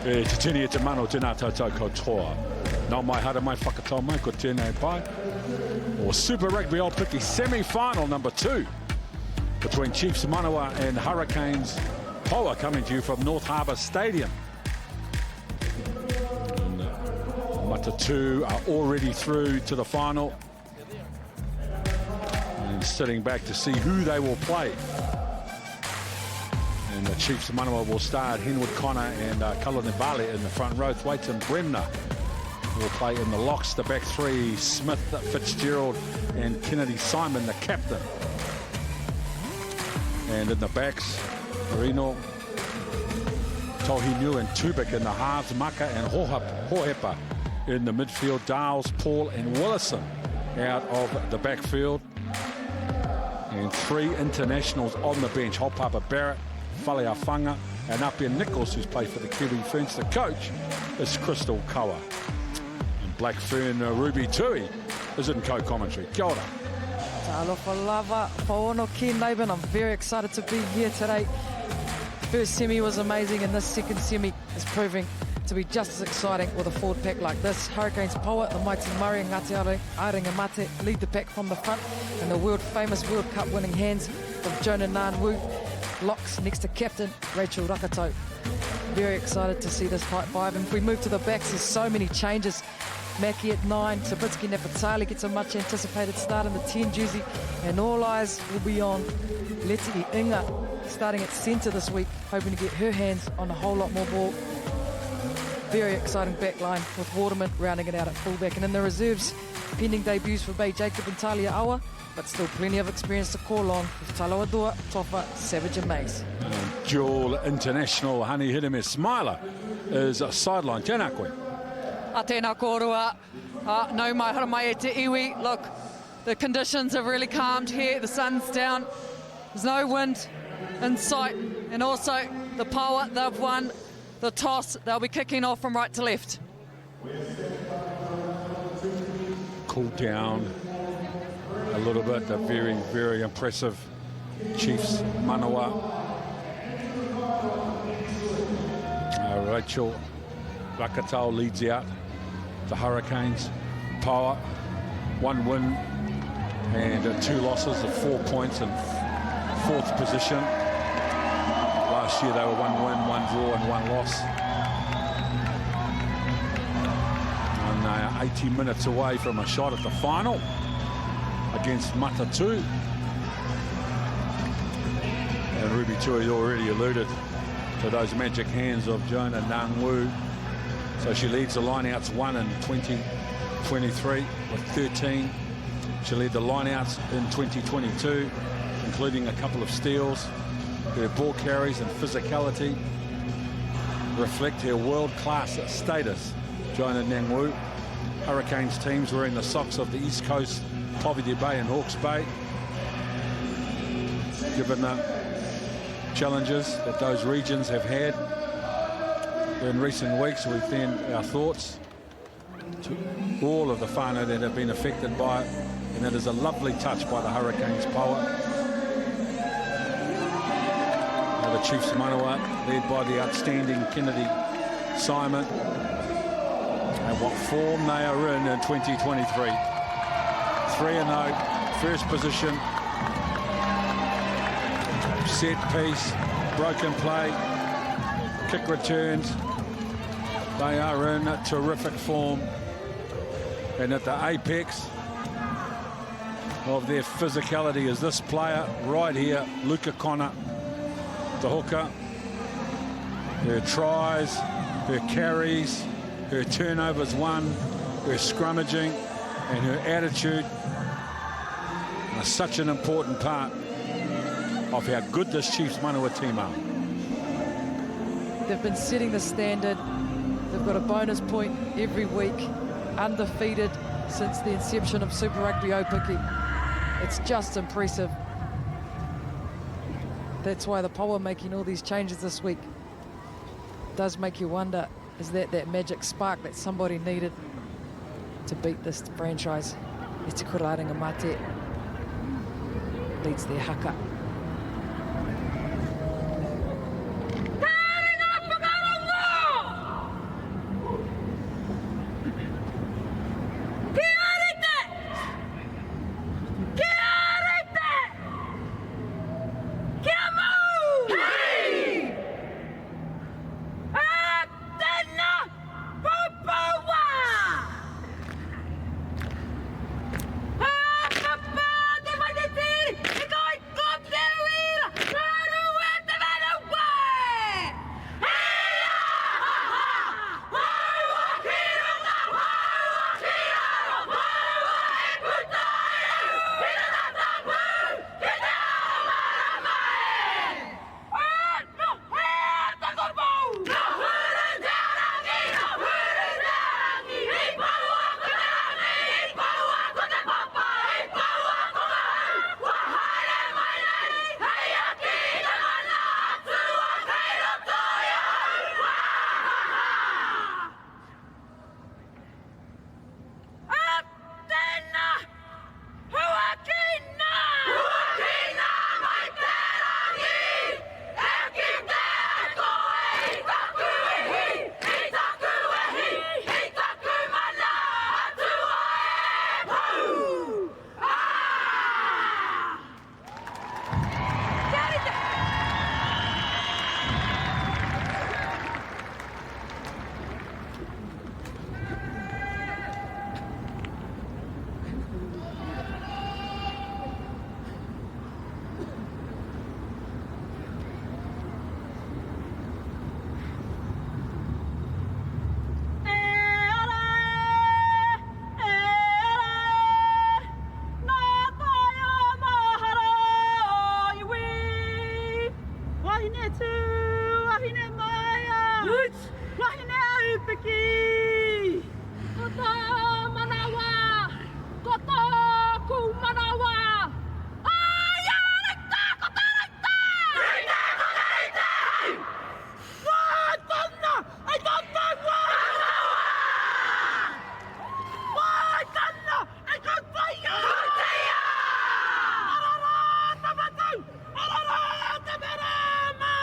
Te tini e te mano tēnā tātou koutoa. Nā mai hara mai whakatau mai ko tēnei pai. Or Super Rugby Aupiki semi-final number 2 between Chiefs Manawa and Hurricanes Poua, coming to you from North Harbour Stadium. And Matatu are already through to the final and sitting back to see who they will play. And the Chiefs Manawa will start Henwood Connor and Cullen Bale in the front row. Thwaites and Bremner will play in the locks. The back three, Smith, Fitzgerald and Kennedy Simon, the captain. And in the backs, Reno, Tohi New and Tubik in the halves, Maka and Hohepa in the midfield, Dales, Paul and Willison out of the backfield. And 3 internationals on the bench, Hopapa Barrett, Faleafanga and Apia Nichols, who's played for the Kiwi Ferns. The coach is Crystal Koa. And Black Fern Ruby Tui is in co-commentary. Kia ora. Talofa lava, Paono ki Laban. I'm very excited to be here today. First semi was amazing, and this second semi is proving to be just as exciting with a forward pack like this. Hurricanes Poua, the mighty Murray and Ngati Arenga Mate lead the pack from the front, and the world-famous World Cup winning hands of Jonah Nanwu locks next to captain Rachel Rakato. Very excited to see this tight 5. And if we move to the backs, there's so many changes. Mackie at 9, Sabitsky Nefatali gets a much anticipated start in the 10 jersey, and all eyes will be on Leti Inga starting at centre this week, hoping to get her hands on a whole lot more ball. Very exciting back line with Waterman rounding it out at fullback. And in the reserves, pending debuts for Bay Jacob and Talia Awa, but still plenty of experience to call on with Talawadua, Tofa, Savage and Mace. Dual international Hani Hideme Smiler is a sideline. Tēnā koe. A tēnā kōrua, nau mai hara mai e te iwi. Look, the conditions have really calmed here. The sun's down, there's no wind in sight. And also the Poua, they've won the toss. They'll be kicking off from right to left. Cooled down a little bit. They're very, very impressive Chiefs Manawa. Rachel Rakatau leads out the Hurricanes. Poua, 1 win and 2 losses of 4 points in 4th position. Last year they were 1 win, 1 draw and 1 loss. And they are 80 minutes away from a shot at the final against Matatu. And Ruby Tui already alluded to those magic hands of Jonah Nangwu. So she leads the lineouts 1 in 2023 with 13. She led the lineouts in 2022, including a couple of steals. Her ball carries and physicality reflect her world-class status. Jonah Nangwu. Hurricanes teams wearing the socks of the East Coast, Poverty Bay and Hawke's Bay. Given the challenges that those regions have had in recent weeks, we send our thoughts to all of the whānau that have been affected by it, and it is a lovely touch by the Hurricanes Poua. Now the Chiefs Manawa, led by the outstanding Kennedy Simon, and what form they are in 2023. 3-0, first position, set piece, broken play, kick returns. They are in terrific form and at the apex of their physicality is this player right here, Luca Connor, the hooker. Her tries, her carries, her turnovers won, her scrummaging and her attitude are such an important part of how good this Chiefs Manawa team are. They've been setting the standard. They've got a bonus point every week, undefeated since the inception of Super Rugby Aupiki. It's just impressive. That's why the Poua making all these changes this week does make you wonder, is that magic spark that somebody needed to beat this franchise? E te Kurarenga Mate leads their haka. Aupiki! Kota Manawa! Kota ku Manawa! Aya rekta kota rekta! Rekta kota rekta! Wah, tanna! Ai tanna Manawa! Wah, tanna! Ai kotaya! Kotaya! Arara tabatu! Arara tabarama!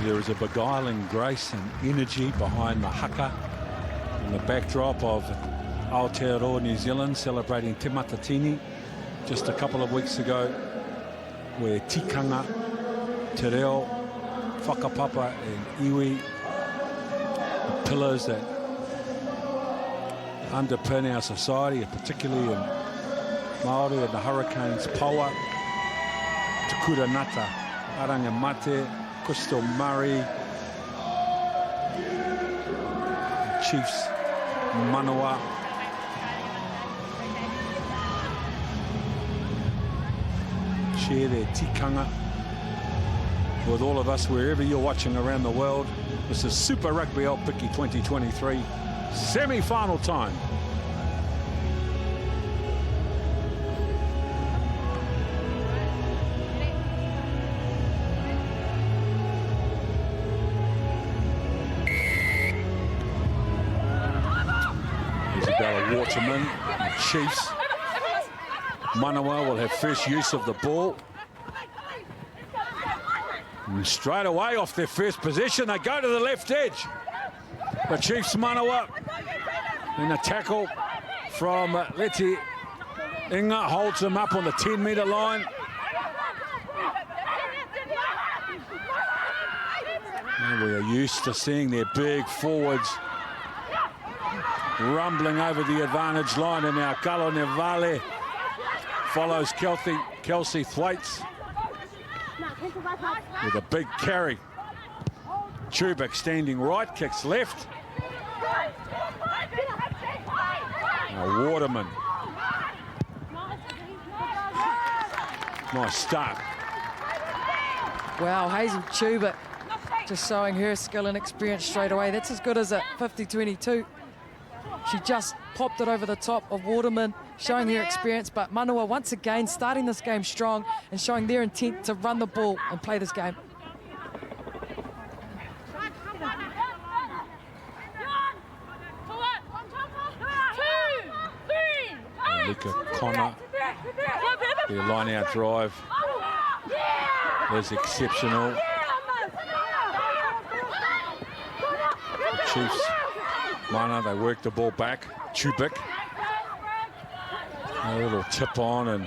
There is a beguiling grace and energy behind the haka in the backdrop of Aotearoa, New Zealand, celebrating Te Matatini just a couple of weeks ago, where tikanga, te reo, whakapapa and iwi, the pillars that underpin our society, particularly in Māori and the hurricanes, Poua, Te Kuranata, Arangamate, Crystal Murray, Chiefs Manawa, share their tikanga with all of us wherever you're watching around the world. This is Super Rugby Aupiki 2023 semi-final time. Isabella Waterman, Chiefs. Manawa will have first use of the ball. And straight away off their first possession, they go to the left edge. The Chiefs Manawa. And a tackle from Leti Inga holds them up on the 10-metre line. And we are used to seeing their big forwards rumbling over the advantage line, and now Carlo Nevale follows Kelsey Thwaites with a big carry. Chubik standing right, kicks left. Now Waterman. Nice start. Wow, Hazel Chubik just showing her skill and experience straight away. That's as good as a 50-22. She just popped it over the top of Waterman, showing her experience. But Manawa once again starting this game strong and showing their intent to run the ball and play this game. Luca Connor, their line-out drive is exceptional. The Chiefs, Mana, they work the ball back. Chubik, a little tip on, and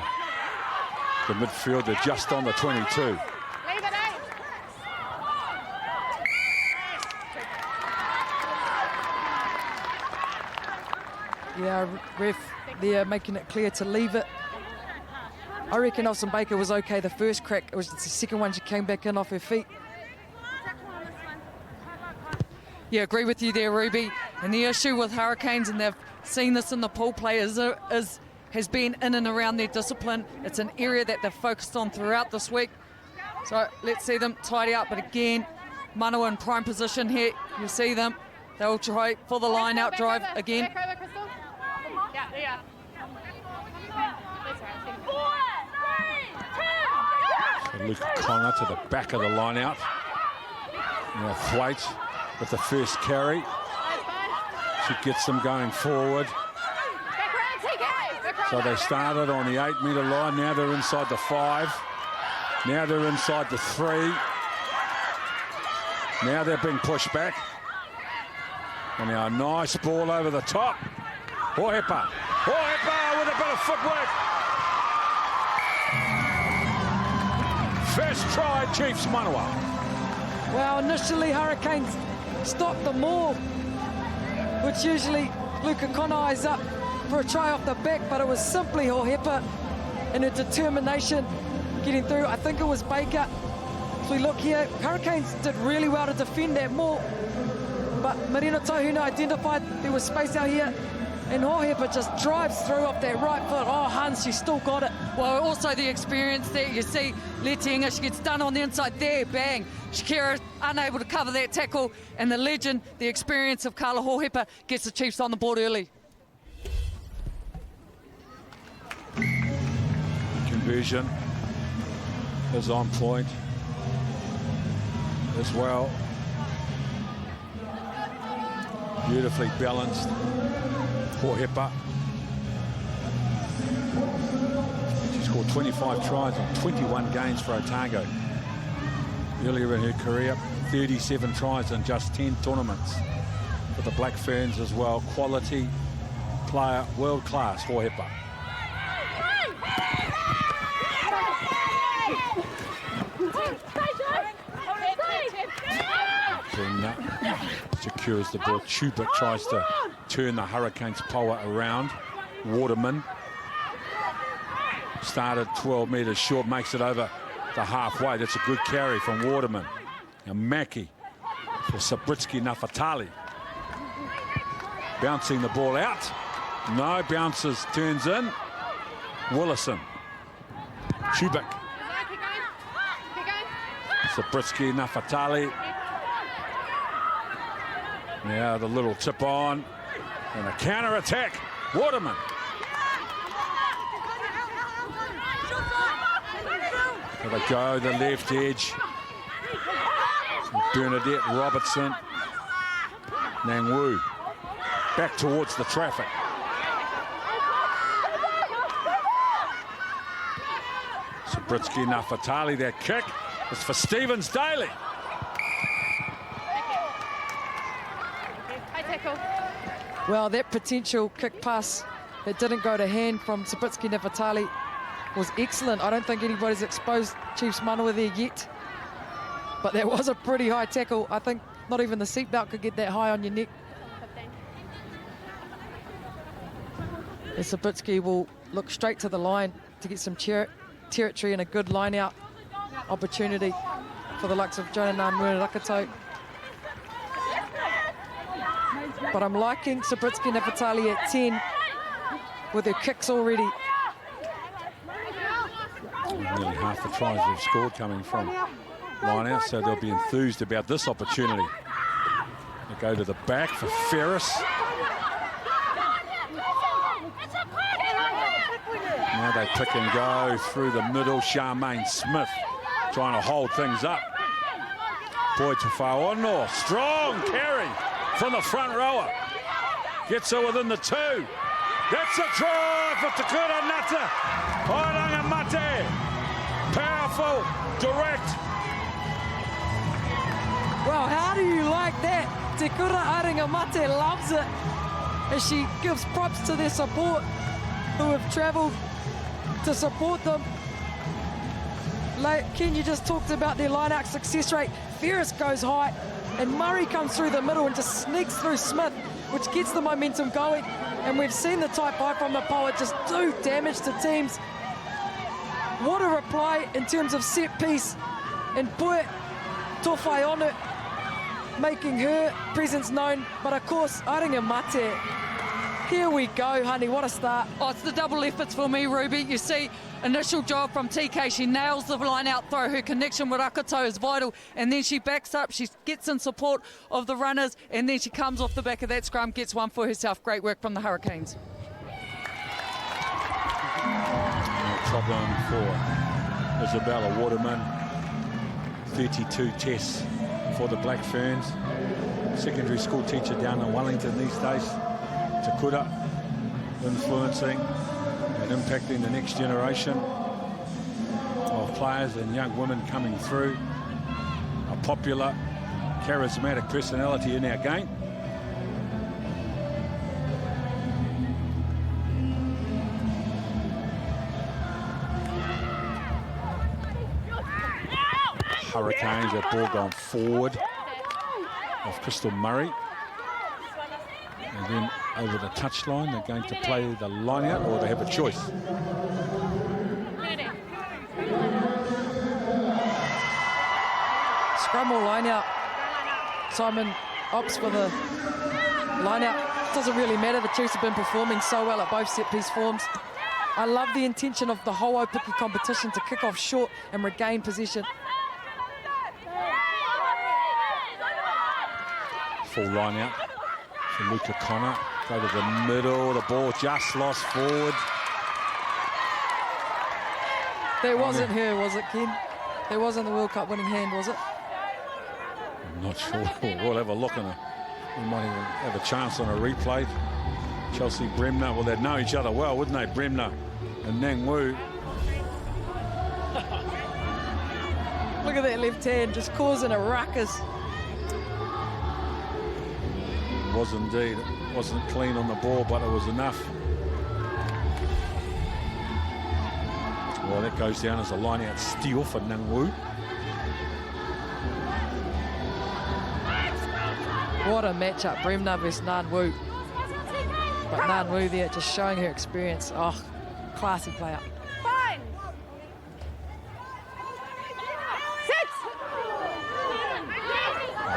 the midfielder just on the 22. Yeah, ref there making it clear to leave it. I reckon Nelson Baker was okay the first crack. It was the second one she came back in off her feet. Yeah, agree with you there, Ruby. And the issue with Hurricanes, and they've seen this in the pool players, has been in and around their discipline. It's an area that they've focused on throughout this week. So let's see them tidy up. But again, Manawa in prime position here. You see them. They'll try for the line-out drive again. So Luca Connor to the back of the line-out. Now Thwaites with the first carry. She gets them going forward. So they started on the 8-metre line. Now they're inside the 5. Now they're inside the 3. Now they're being pushed back. And now a nice ball over the top. Hohepa with a bit of footwork. First try, Chiefs Manawa. Well, initially Hurricanes stopped the maul, which usually Luka Konai's up for a try off the back, but it was simply Hohepa in her determination getting through. I think it was Baker. If we look here, Hurricanes did really well to defend that maul, but Marina Tohuna identified there was space out here, and Hohepa just drives through off that right foot. Oh, Hans, she still got it. Well, also the experience there. You see Letienga, she gets done on the inside there, bang. Shakira unable to cover that tackle, and the legend, the experience of Carla Hohepa gets the Chiefs on the board early. Conversion is on point as well. Beautifully balanced. Hohepa. She scored 25 tries in 21 games for Otago. Earlier in her career, 37 tries in just 10 tournaments for the Black Ferns as well. Quality player, world class, Hohepa. Secures the ball. Chubik tries to turn the Hurricanes' Poua around. Waterman started 12 metres short, makes it over the halfway. That's a good carry from Waterman. And Mackie for Sabritsky Nafatali. Bouncing the ball out. No, bounces, turns in. Willison. Chubik. Sabritsky Nafatali. Now the little tip on and a counter attack. Waterman. There they go, the left edge. Bernadette Robertson. Nangwu back towards the traffic. Sabritsky Nafatali, that kick is for Stevens Daly. Well, that potential kick pass that didn't go to hand from Sabritsky Nafatali was excellent. I don't think anybody's exposed Chiefs Manawa there yet. But that was a pretty high tackle. I think not even the seatbelt could get that high on your neck. And Sabritsky will look straight to the line to get some territory and a good line-out opportunity for the likes of Jonah Rakato. But I'm liking Sabritsky Nafatali at 10 with her kicks already. Nearly half the tries they've scored coming from line out, so they'll be enthused about this opportunity. They go to the back for Ferris. Now they pick and go through the middle. Charmaine Smith trying to hold things up. Boyd Tafauono, strong carry from the front rower. Gets her within the two. That's a try for Te Kura Ngata. Oranga Mate. Powerful, direct. Well, how do you like that? Te Kura Aringa Mate loves it as she gives props to their support who have travelled to support them. Like Ken, you just talked about their line-out success rate. Ferris goes high and Murray comes through the middle and just sneaks through Smith, which gets the momentum going. And we've seen the type 5 from the Poua just do damage to teams. What a reply in terms of set piece, and Poua Tofaionu making her presence known. But of course, Aringa Mate. Here we go, honey, what a start. Oh, it's the double efforts for me, Ruby. You see, initial job from TK. She nails the line out throw. Her connection with Rakato is vital. And then she backs up. She gets in support of the runners. And then she comes off the back of that scrum, gets one for herself. Great work from the Hurricanes. No problem for Isabella Waterman. 32 tests for the Black Ferns. Secondary school teacher down in Wellington these days. Te Kura influencing and impacting the next generation of players and young women coming through. A popular, charismatic personality in our game. Hurricanes. That ball going forward of Crystal Murray. And then over the touchline, they're going to play the line out, or they have a choice. Scrum or line out. Simon opts for the line out. Doesn't really matter. The Chiefs have been performing so well at both set piece forms. I love the intention of the whole Aupiki competition to kick off short and regain possession. Full line out for Luca Connor. Go to the middle. The ball just lost forward. That wasn't her, was it, Ken? That wasn't the World Cup winning hand, was it? I'm not sure. We'll have a look on it. We might even have a chance on a replay. Chelsea Bremner. Well, they'd know each other well, wouldn't they? Bremner and Nang Wu. Look at that left hand, just causing a ruckus. It was indeed. It wasn't clean on the ball, but it was enough. Well, that goes down as a line-out steal for Nang Wu. What a matchup, Bremner versus Nan Wu. But Nan Wu there just showing her experience. Oh, classy player.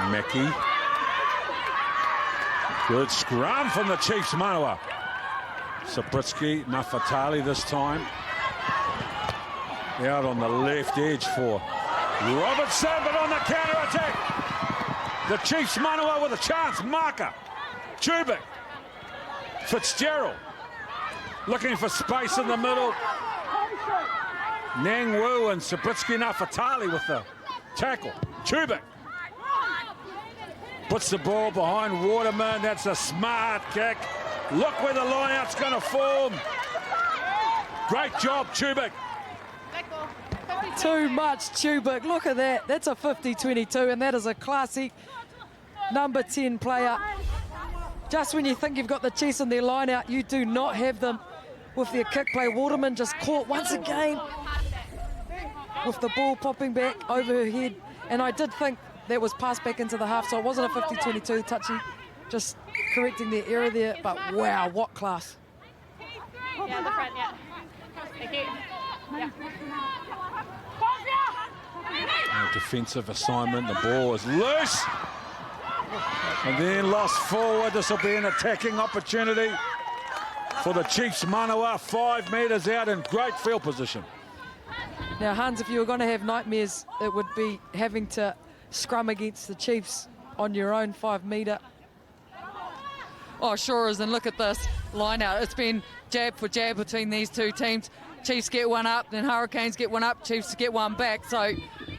Mackie. Good scrum from the Chiefs, Manawa. Sabritsky, Nafatali this time. Out on the left edge for Robertson, but on the counter-attack. The Chiefs, Manawa with a chance. Marker. Chubik. Fitzgerald. Looking for space in the middle. Nang Wu and Sabritsky Nafatali with the tackle. Chubik. Puts the ball behind Waterman. That's a smart kick. Look where the line-out's going to form. Great job, Chubik. Too much Chubik. Look at that. That's a 50-22, and that is a classic number 10 player. Just when you think you've got the Chiefs in their line-out, you do not have them with their kick play. Waterman just caught once again with the ball popping back over her head. And I did think that was passed back into the half, so it wasn't a 50-22 touchy. Just correcting their error there, but wow, what class. Yeah, the front, yeah. Thank you. Yeah. A defensive assignment, the ball is loose. And then lost forward. This will be an attacking opportunity for the Chiefs. Manawa 5 metres out in great field position. Now, Hans, if you were going to have nightmares, it would be having to scrum against the Chiefs on your own 5 metre. Oh, sure is, and look at this line out. It's been jab for jab between these two teams. Chiefs get one up, then Hurricanes get one up, Chiefs get one back. So,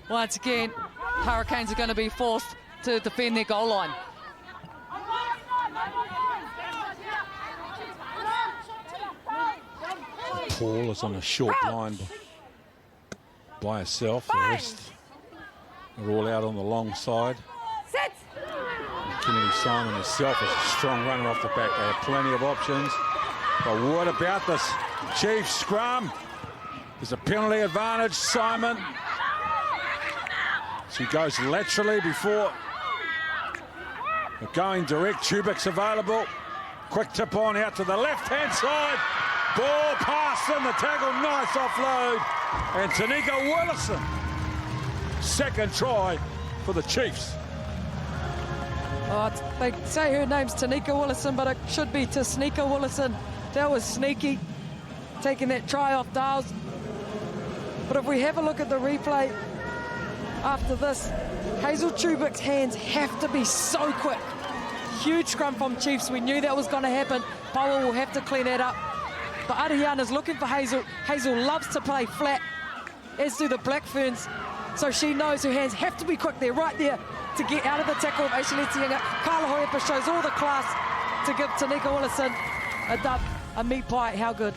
once again, Hurricanes are going to be forced to defend their goal line. Paul is on a short line by herself. The rest are all out on the long side. Kennedy Simon herself is a strong runner off the back. They have plenty of options. But what about this Chiefs scrum? There's a penalty advantage. Simon. She goes laterally before going direct. Chubik's available. Quick tip on out to the left-hand side. Ball passed in the tackle. Nice offload. And Tanika Willison. Second try for the Chiefs. Oh, they say her name's Tanika Willison, but it should be Tasnika Willison. That was sneaky, taking that try off Dales. But if we have a look at the replay after this, Hazel Chubik's hands have to be so quick. Huge scrum from Chiefs. We knew that was going to happen. Poua will have to clean that up. But Ariana's looking for Hazel. Hazel loves to play flat, as do the Black Ferns. So she knows her hands have to be quick there, right there, to get out of the tackle of Aishaletianga. Carla Hoipa shows all the class to give Tanika Willison a dub, a meat pie. How good.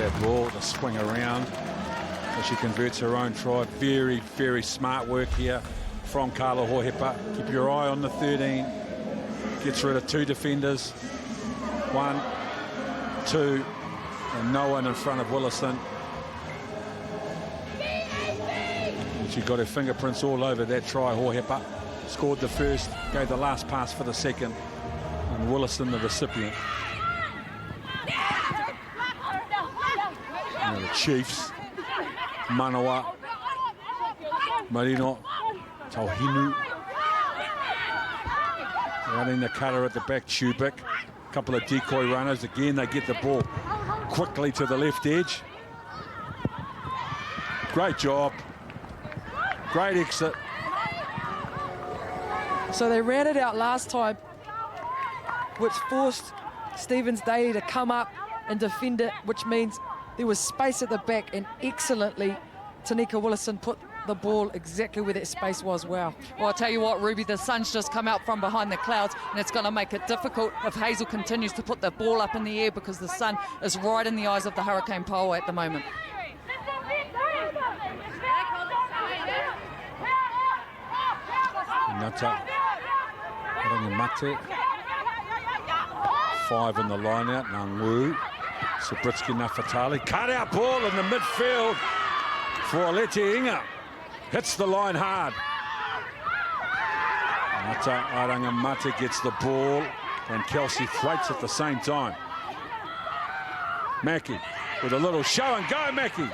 that ball to swing around. So she converts her own try. Very, very smart work here from Carla Hohepa. Keep your eye on the 13. Gets rid of 2 defenders. 1, 2, and no one in front of Willison. And she got her fingerprints all over that try. Hohepa scored the first, gave the last pass for the second, and Willison the recipient. Now the Chiefs, Manawa, Marino, Tauhinu, running the cutter at the back, Chubik. A couple of decoy runners. Again, they get the ball quickly to the left edge. Great job. Great exit. So they ran it out last time, which forced Stevens Daly to come up and defend it, which means there was space at the back, and excellently Tanika Willison put the ball exactly where that space was. Wow. Well, I'll tell you what, Ruby, the sun's just come out from behind the clouds, and it's going to make it difficult if Hazel continues to put the ball up in the air, because the sun is right in the eyes of the Hurricane Poua at the moment. Nata Mate. 5 in the line out. Nangwu. Sabritsky Nafatali. Cut out ball in the midfield for Aleti Inga. Hits the line hard. Nata Arangamate gets the ball, and Kelsey Thwaites at the same time. Mackie with a little show and go, Mackie.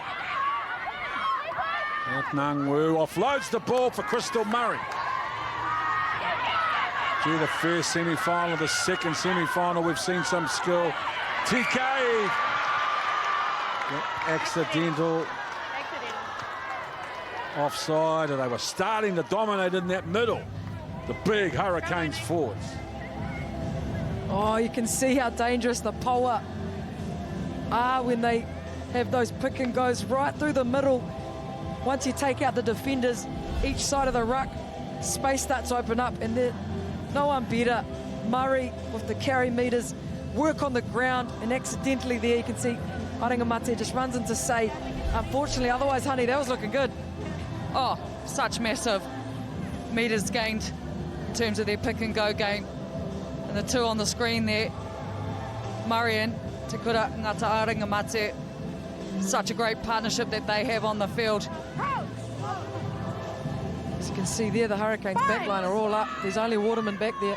Nangwu offloads the ball for Crystal Murray. Through the first semi-final, the second semi-final, we've seen some skill. TK! Accidental. Offside, and they were starting to dominate in that middle. The big Hurricanes forwards. Oh, you can see how dangerous the Poua are when they have those pick and goes right through the middle. Once you take out the defenders, each side of the ruck, space starts to open up, and then no one better. Murray with the carry meters, work on the ground, and accidentally there you can see Arangamate just runs into say. Unfortunately, otherwise, honey, that was looking good. Oh, such massive meters gained in terms of their pick and go game. And the 2 on the screen there, Murray and Te Kura Ngata Arangamate. Such a great partnership that they have on the field. As you can see there, the Hurricanes backline are all up. There's only Waterman back there.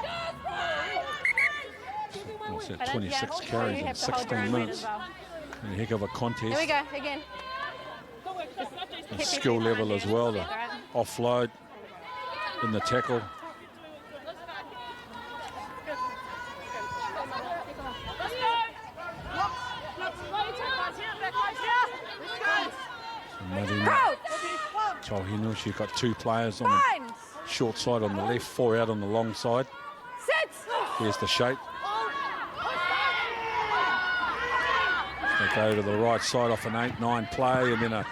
What's that, 26 carries in 16 minutes. And a heck of a contest. Here we go, again. The skill level as well, the offload in the tackle. Tauhinu, she's got 2 players on the short side on the left, 4 out on the long side. Here's the shape. They go to the right side off an 8-9 play, and then a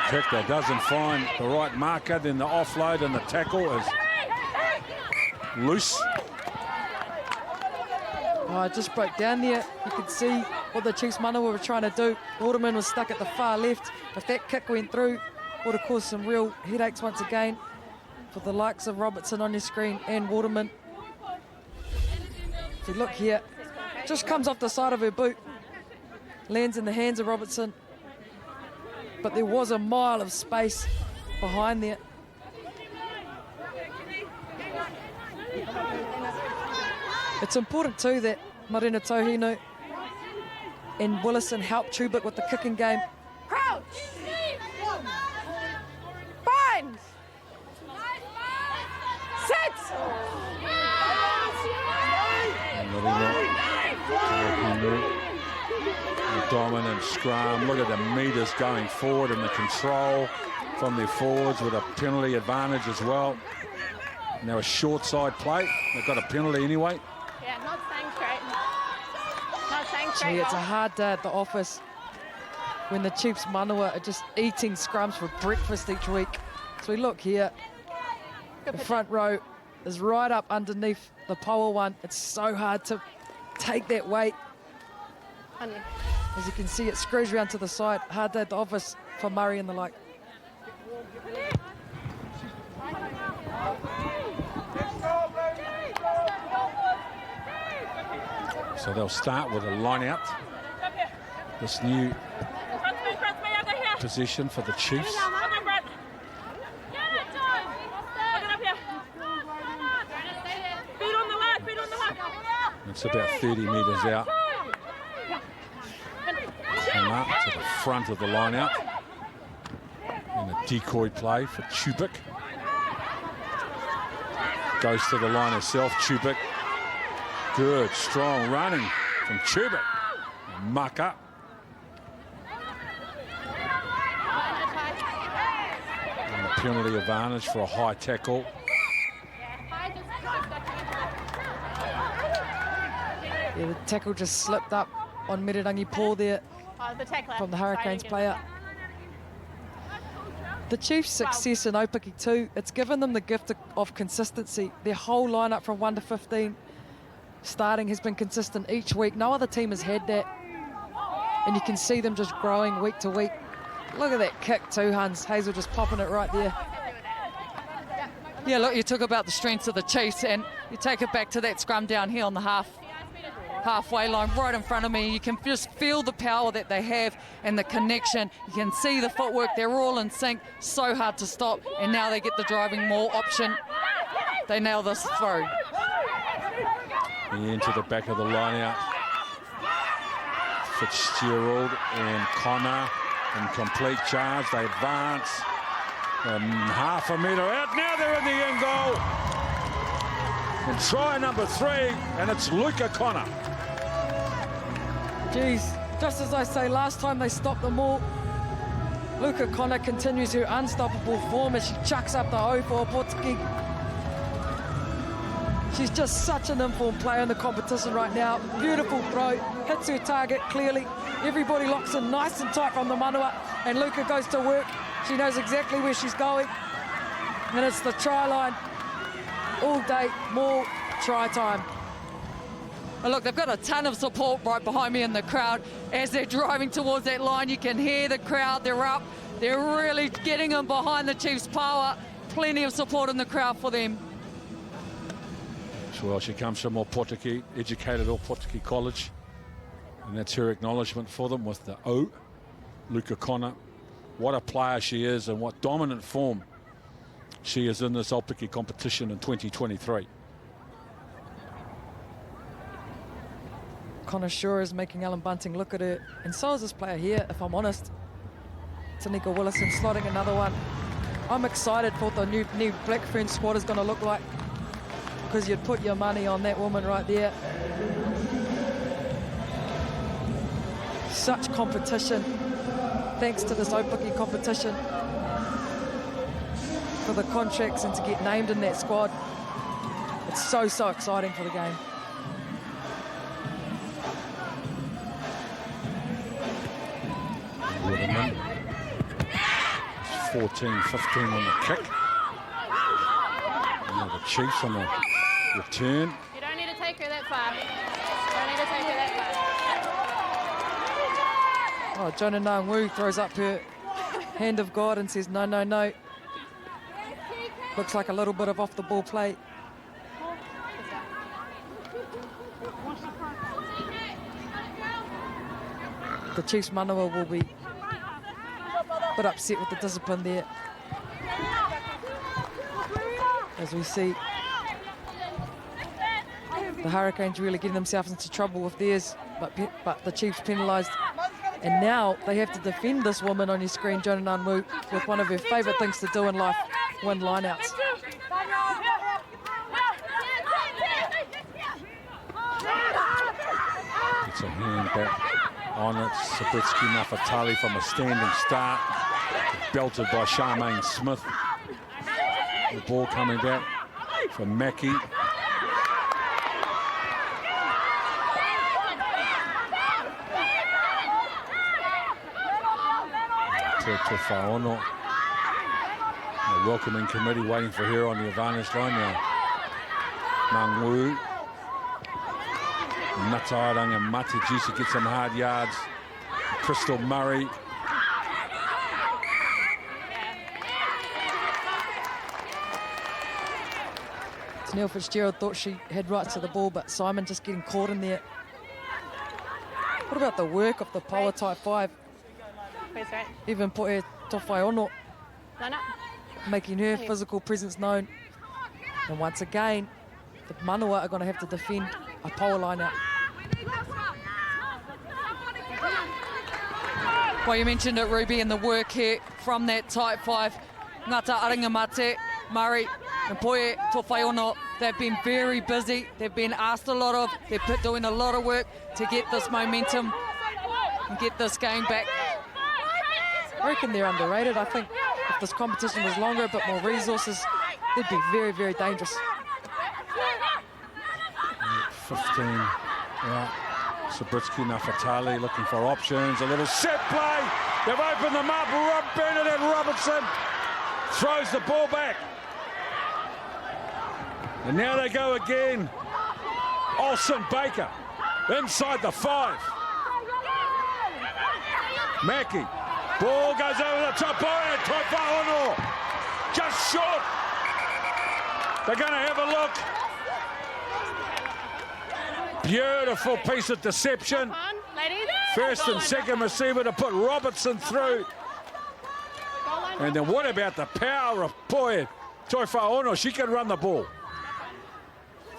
pick that doesn't find the right marker. Then the offload and the tackle is loose. Oh, it just broke down there. You could see what the Chiefs Manawa were trying to do. Waterman was stuck at the far left. If that kick went through, would have caused some real headaches once again for the likes of Robertson on your screen and Waterman. If you look here, just comes off the side of her boot. Lands in the hands of Robertson. But there was a mile of space behind there. It's important too that Marina Tauhinu and Willison helped Chubik with the kicking game. Crouch! Bind! Sit! The dominant scrum. Look at the meters going forward and the control from their forwards with a penalty advantage as well. Now a short side play. They've got a penalty anyway. Yeah, not staying straight. Not staying straight. Gee, it's a hard day at the office when the Chiefs Manawa are just eating scrums for breakfast each week. So we look here. The front row is right up underneath the Poua one. It's so hard to take that weight. Honey. As you can see, it screws round to the side. Hard at the office for Murray and the like. So they'll start with a line out. This new position for the Chiefs. It's about 30 metres out. And up to the front of the line out. And a decoy play for Aupiki. Goes to the line herself, Aupiki. Good, strong running from Aupiki. Muck up. And a penalty advantage for a high tackle. Yeah, the tackle just slipped up on Mirirangi Paul there from the Hurricanes player. The Chiefs' success in Aupiki too, it's given them the gift of consistency. Their whole lineup from 1 to 15 starting has been consistent each week. No other team has had that. And you can see them just growing week to week. Look at that kick too, Hans. Hazel just popping it right there. Yeah, look, you talk about the strengths of the Chiefs, and you take it back to that scrum down here on the halfway line right in front of me. You can just feel the power that they have and the connection. You can see the footwork. They're all in sync. So hard to stop. And now they get the driving maul option. They nail this through. Into the back of the line out. Fitzgerald and Connor in complete charge. They advance. Half a metre out. Now they're in the end goal. And try number 3, and it's Luca Connor. Geez, just as I say, last time they stopped them all. Luca Connor continues her unstoppable form as she chucks up the O for Aupiki. She's just such an informed player in the competition right now. Beautiful throw, hits her target clearly. Everybody locks in nice and tight from the Manawa, and Luca goes to work. She knows exactly where she's going, and it's the try line. All day, more try time. And look, they've got a ton of support right behind me in the crowd. As they're driving towards that line, you can hear the crowd. They're up. They're really getting them behind the Chiefs' power. Plenty of support in the crowd for them. Well, she comes from Aupiki, educated at Aupiki College. And that's her acknowledgement for them with the O, Luca Connor. What a player she is and what dominant form she is in this Aupiki competition in 2023. Connor sure is making Ellen Bunting look at her, and so is this player here, if I'm honest. Tanika Willison slotting another one. I'm excited for what the new Blackfern squad is going to look like, because you'd put your money on that woman right there. Such competition, thanks to this Aupiki competition, for the contracts and to get named in that squad. It's so exciting for the game. Woodman. 14-15 on the kick. Now the Chiefs on the return. You don't need to take her that far. You don't need to take her that far. Oh, Jonah Nang-Wu throws up her hand of God and says, no, no, no. Looks like a little bit of off-the-ball play. The Chiefs Manawa will be a bit upset with the discipline there. As we see the Hurricanes really getting themselves into trouble with theirs, but the Chiefs penalised. And now they have to defend this woman on your screen, Jonah Nang-Wu, with one of her favourite things to do in life, win lineouts. It's a hand back on it. Sabitsky Nafatali from a standing start. Belted by Charmaine Smith. The ball coming back from Mackie. To Faono. The welcoming committee waiting for her on the advantage line now. Nang-Wu. Natairanga Matagisi gets some hard yards. Crystal Murray. Neil Fitzgerald thought she had rights to the ball, but Simon just getting caught in there. What about the work of the Poua type 5? Please, right. Even Poua Towhaiono, Line up. making her physical presence known. And once again, the Manawa are going to have to defend a Poua line out. Well, you mentioned it, Ruby, and the work here from that type 5. Ngata Aringamate, Murray and Poua Towhaiono, they've been very busy. They've been asked a lot of. They're doing a lot of work to get this momentum and get this game back. I reckon they're underrated. I think if this competition was longer, a bit more resources, they'd be very, very dangerous. 15 out. Sabritsky Nafatali looking for options. A little set play. They've opened them up. Bernadette Robertson throws the ball back. And now they go again. Olsen Baker inside the 5. Mackie. Ball goes over the top. Towhaiono just short. They're going to have a look. Beautiful piece of deception. Come on, ladies. First Goal and line. second receiver to put Robertson through. Goal line. And then what about the power of Poua Towhaiono? She can run the ball.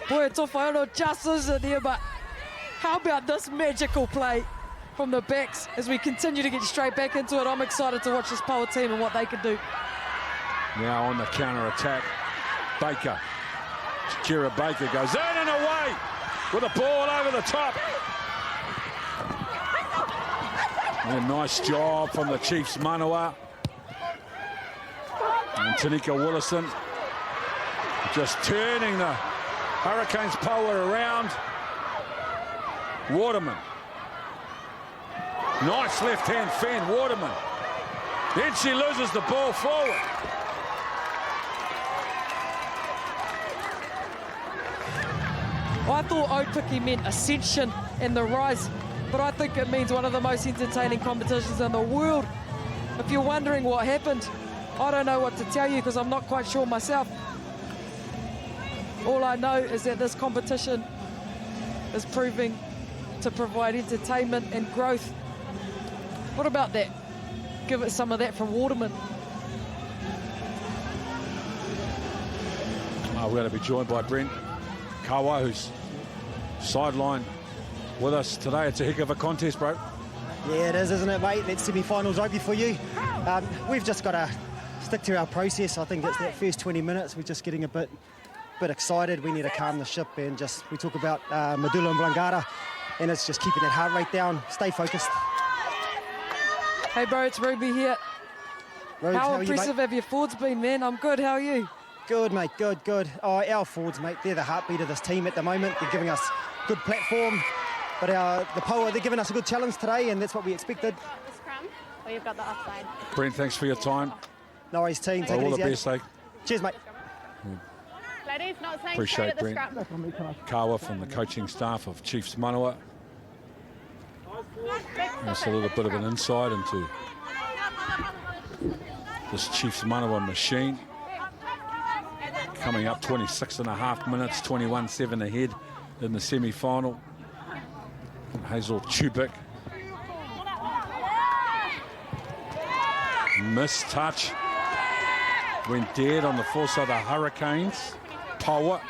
Poua Towhaiono just isn't there, but how about this magical play from the backs as we continue to get straight back into it? I'm excited to watch this Poua team and what they can do. Now on the counter-attack, Baker. Kira Baker goes in and away with a ball over the top. And a nice job from the Chiefs Manawa. And Tanika Willison just turning the Hurricanes Poua around. Waterman. Nice left-hand fend, Waterman. Then she loses the ball forward. I thought Aupiki meant ascension and the rise, but I think it means one of the most entertaining competitions in the world. If you're wondering what happened, I don't know what to tell you because I'm not quite sure myself. All I know is that this competition is proving to provide entertainment and growth. What about that? Give it some of that from Waterman. We're going to be joined by Brent Kawa, who's sideline with us today. It's a heck of a contest, bro. Yeah, it is, isn't it, mate? That's semi-finals rugby for you. We've just got to stick to our process. I think it's that first 20 minutes. We're just getting a bit excited. We need to calm the ship and we talk about medulla oblongata, and it's just keeping that heart rate down. Stay focused. Hey, bro, it's Rugby here. Rose, How are you, impressive mate? have your forwards been, man? I'm good. How are you? Good, mate, good. Oh, our forwards, mate, they're the heartbeat of this team at the moment. They're giving us good platform. But the Poua, they're giving us a good challenge today, and that's what we expected. The scrum, or you've got the offside. Brent, thanks for your time. No worries, team. Take it All easy. the best, eh? Cheers, mate. Ladies, not saying Appreciate straight at the Brent. scrum. Kawa from the coaching staff of Chiefs Manawa. That's a little bit of an insight into this Chiefs Manawa machine. Coming up 26.5 minutes, 21-7 ahead in the semi-final. Hazel Chubik. Missed touch. Went dead on the force of the Hurricanes. Poua.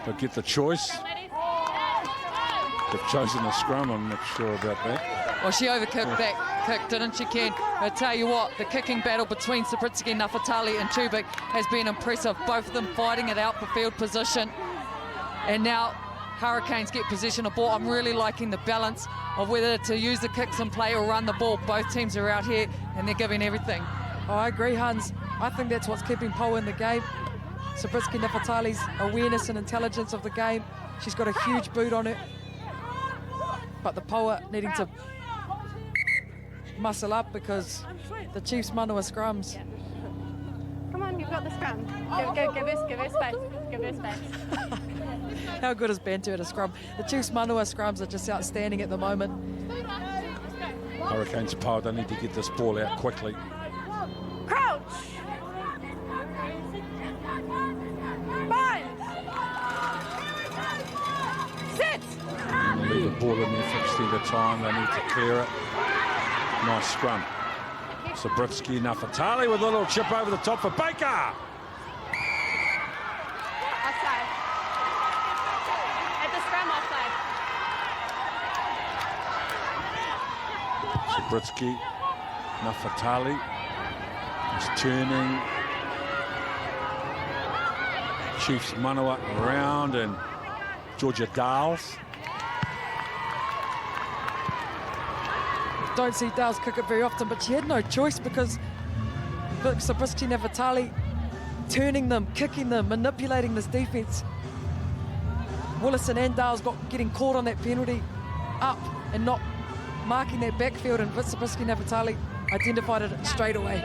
But get the choice. They've chosen the scrum, I'm not sure about that. Well, she overkicked that kick, didn't she, Ken? I tell you what, the kicking battle between Sabritsky, Nafatali and Chubik has been impressive. Both of them fighting it out for field position. And now Hurricanes get possession of ball. I'm really liking the balance of whether to use the kicks and play or run the ball. Both teams are out here and they're giving everything. Oh, I agree, Hans. I think that's what's keeping Poua in the game. Sabritsky Nafatali's awareness and intelligence of the game. She's got a huge boot on her. But the Poua needing to muscle up because the Chiefs Manawa scrums. Come on. You've got the scrum. Give her space. Give her space. How good is banter at a scrum? The Chiefs Manawa scrums are just outstanding at the moment. Hurricanes Poua, they need to get this ball out quickly. Crouch. Bind. Sit. Leave the ball in there for extended time. They need to clear it. Nice scrum. Sabritsky, Nafatali with a little chip over the top for Baker. Offside. At the scrum, offside. Sabritsky, Nafatali is turning. Chiefs Manawa around and Georgia Dales. Don't see Dales kick it very often, but she had no choice because Sabritsky Navatali turning them, kicking them, manipulating this defence. Willison and Dales getting caught on that penalty up and not marking that backfield, and Sabritsky Navatali identified it straight away.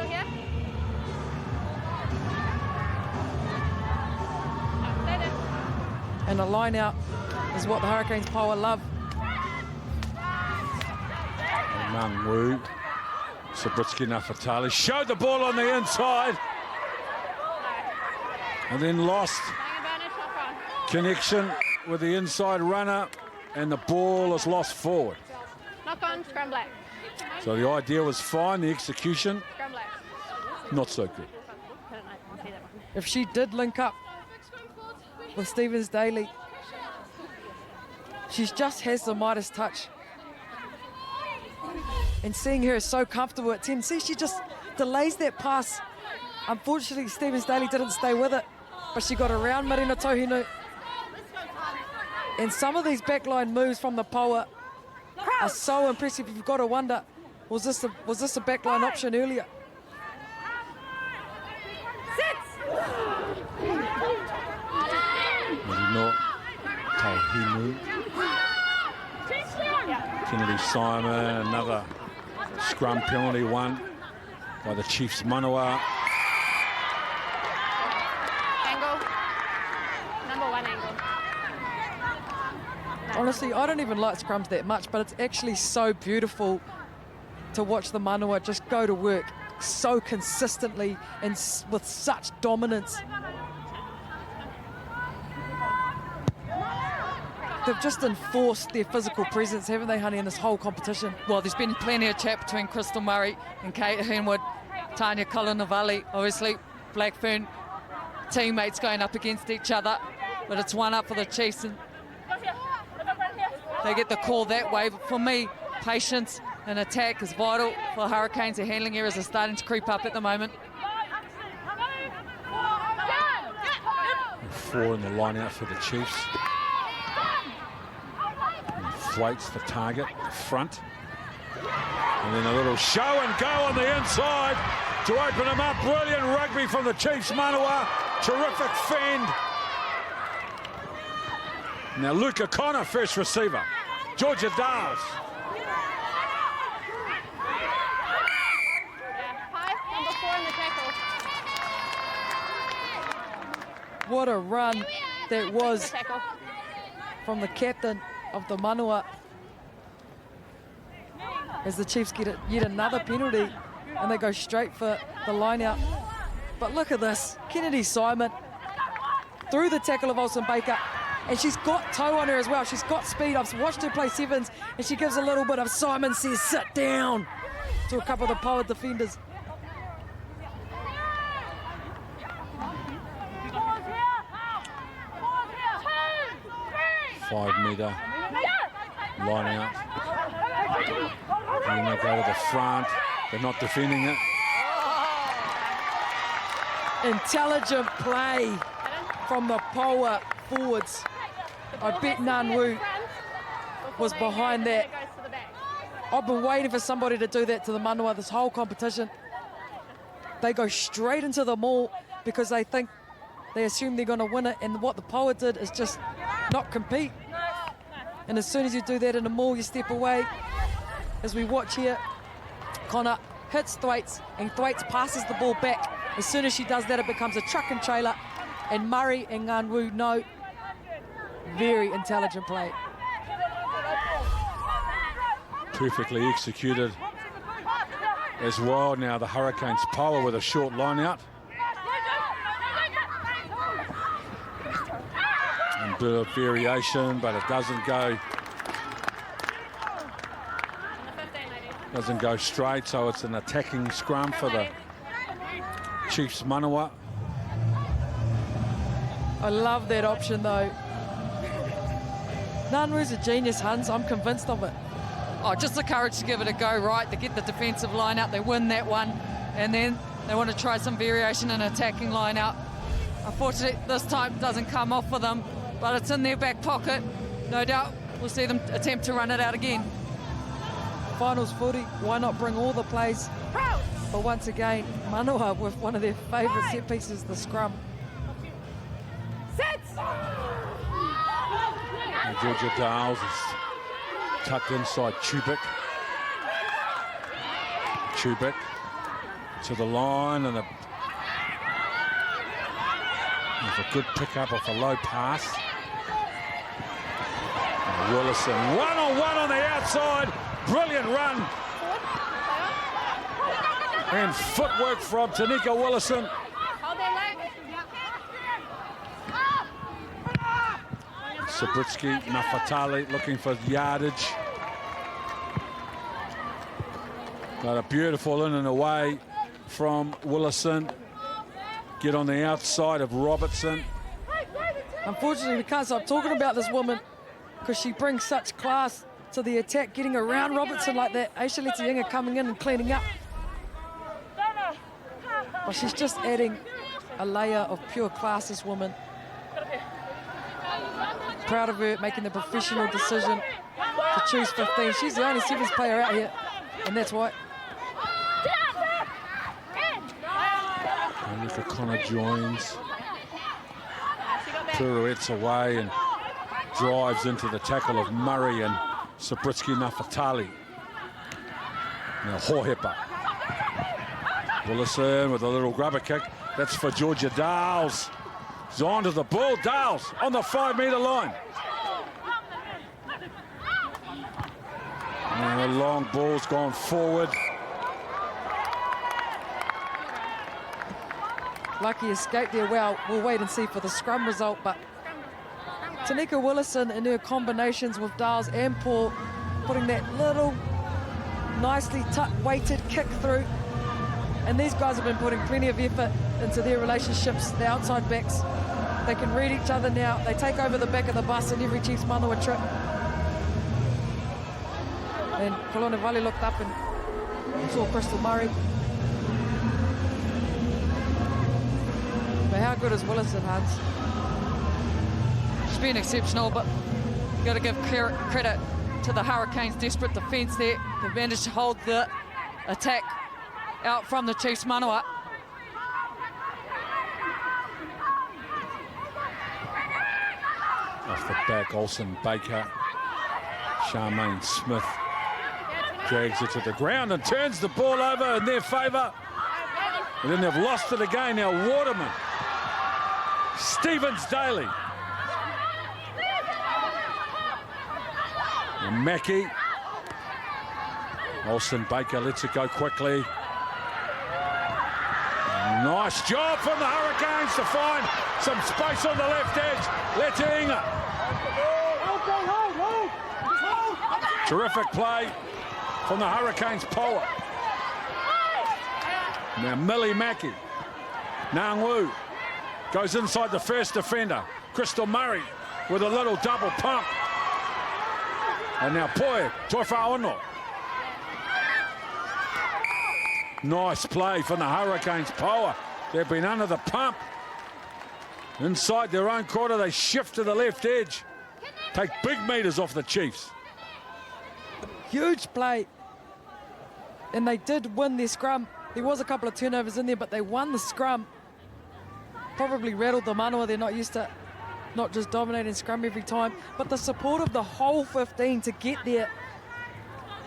And a line out is what the Hurricanes Poua love. Mung Wu, Sabritsky Nafatali showed the ball on the inside and then lost connection with the inside runner, and the ball is lost forward. Knock on, scrum black. So the idea was fine, the execution Scrum black. not so good. If she did link up with Stevens Daly, she just has the Midas touch. And seeing her so comfortable at 10, see, she just delays that pass. Unfortunately, Stevens Daly didn't stay with it, but she got around Marina Tohinu. And some of these backline moves from the Poua are so impressive. You've got to wonder, was this a backline option earlier? Marino Tohinu, Kennedy Simon, another scrum penalty won by the Chiefs Manawa. Angle. Number 1 angle. Honestly, I don't even like scrums that much, but it's actually so beautiful to watch the Manawa just go to work so consistently and with such dominance. They've just enforced their physical presence, haven't they, honey, in this whole competition? Well, there's been plenty of chat between Crystal Murray and Kate Heenwood, Tanya Cullinavali, obviously Blackburn teammates going up against each other, but it's one up for the Chiefs and they get the call that way. But for me, patience and attack is vital for Hurricanes. Their handling errors are starting to creep up at the moment. 4 in the line out for the Chiefs. Inflates the target, front. And then a little show and go on the inside to open them up. Brilliant rugby from the Chiefs Manawa. Terrific fend. Now Luca Connor, first receiver. Georgia Dawes. Number 4 in the tackle. What a run that was Tackle. from the captain of the Manawa as the Chiefs get yet another penalty and they go straight for the line out. But look at this, Kennedy Simon through the tackle of Olsen Baker, and she's got toe on her as well. She's got speed. I've watched her play sevens and she gives a little bit of Simon says sit down to a couple of the Poua defenders. Five-metre line out. And then they go to the front. They're not defending it. Intelligent play from the Poua forwards. I bet Nanwu was behind that. I've been waiting for somebody to do that to the Manawa this whole competition. They go straight into the maul because they assume they're going to win it, and what the Poua did is just not compete. And as soon as you do that in the maul, you step away. As we watch here, Connor hits Thwaites, and Thwaites passes the ball back As soon as she does that, it becomes a truck and trailer. And Murray and Nganwu know. Very intelligent play. Perfectly executed as well. Now the Hurricanes Poua with a short line out. And a bit of variation, but it doesn't go straight, so it's an attacking scrum for the Chiefs Manawa. I love that option though. Nganwu's a genius, Hans. I'm convinced of it. Oh, just the courage to give it a go, right? They get the defensive line out, they win that one, and then they want to try some variation in attacking line out. Unfortunately, this time it doesn't come off for them, but it's in their back pocket. No doubt we'll see them attempt to run it out again. Finals footy, why not bring all the plays? But once again, Manawa with one of their favourite set pieces, the scrum. And Georgia Dales is tucked inside Chubik. Chubik to the line, and there's a good pickup off a low pass. And Willison, one-on-one on the outside. Brilliant run. And footwork from Tanika Willison. Hold their leg. Sabritsky, Nafatali looking for yardage. Got a beautiful in and away from Willison. Get on the outside of Robertson. Unfortunately, we can't stop talking about this woman because she brings such class to the attack, getting around Robertson like that. Aisha Letiinga coming in and cleaning up. But she's just adding a layer of pure class, this woman. Proud of her making the professional decision to choose 15. She's the only sevens player out here, and that's why. And if Connor joins, pirouettes away and drives into the tackle of Murray and Sabritsky Nafatali. Now Hohepa. Willison with a little grubber kick. That's for Georgia Dales. He's on to the ball. Dales on the 5-metre line. And the long ball's gone forward. Lucky escape there. Well, we'll wait and see for the scrum result, but Tanika Willison in her combinations with Dales and Paul putting that little nicely weighted kick through. And these guys have been putting plenty of effort into their relationships, the outside backs. They can read each other now. They take over the back of the bus in every Chiefs Manawa trip. And Kolone Valley looked up and saw Crystal Murray. But how good is Willison, Hans? She's been exceptional, but you've got to give credit to the Hurricanes' desperate defence there. They've managed to hold the attack out from the Chiefs Manawa. Off the back, Olsen Baker. Charmaine Smith drags it to the ground and turns the ball over in their favour. And then they've lost it again. Now Waterman. Stevens Daly. And Mackie. Olsen Baker lets it go quickly. Nice job from the Hurricanes to find some space on the left edge. Letiinga. Terrific play from the Hurricanes Poua. Now Millie Mackie. Nganwu goes inside the first defender. Crystal Murray with a little double pump. And now Poua, Toifa'ono. Nice play from the Hurricanes Poua. They've been under the pump. Inside their own quarter, they shift to the left edge. Take big meters off the Chiefs. Huge play. And they did win their scrum. There was a couple of turnovers in there, but they won the scrum. Probably rattled the Manawa. They're not used to not just dominating scrum every time, but the support of the whole 15 to get there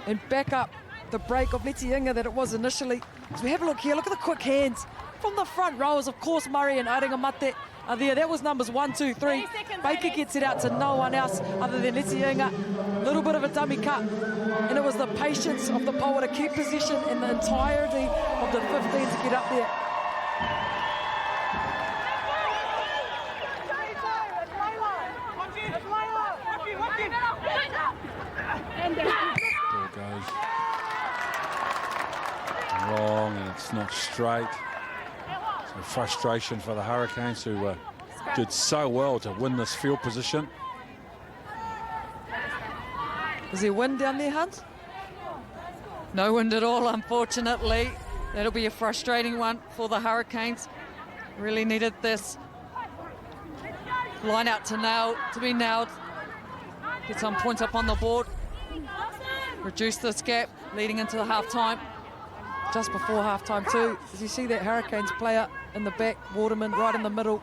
and back up the break of Letiinga that it was initially. As we have a look here, look at the quick hands. from the front rows. Of course, Murray and Aringamate are there. That was numbers 1, 2, 3. Baker gets it out to no one else other than Leti Inga. Little bit of a dummy cut. And it was the patience of the Poua to keep position and the entirety of the 15 to get up there. Ball goes wrong and it's not straight. So frustration for the Hurricanes, who did so well to win this field position. Is there wind down there, Hunt? No wind at all, unfortunately. That'll be a frustrating one for the Hurricanes. Really needed this line out to be nailed. Get some points up on the board. Reduce this gap leading into the half-time. Just before half-time too. As you see that Hurricanes player in the back, Waterman right in the middle.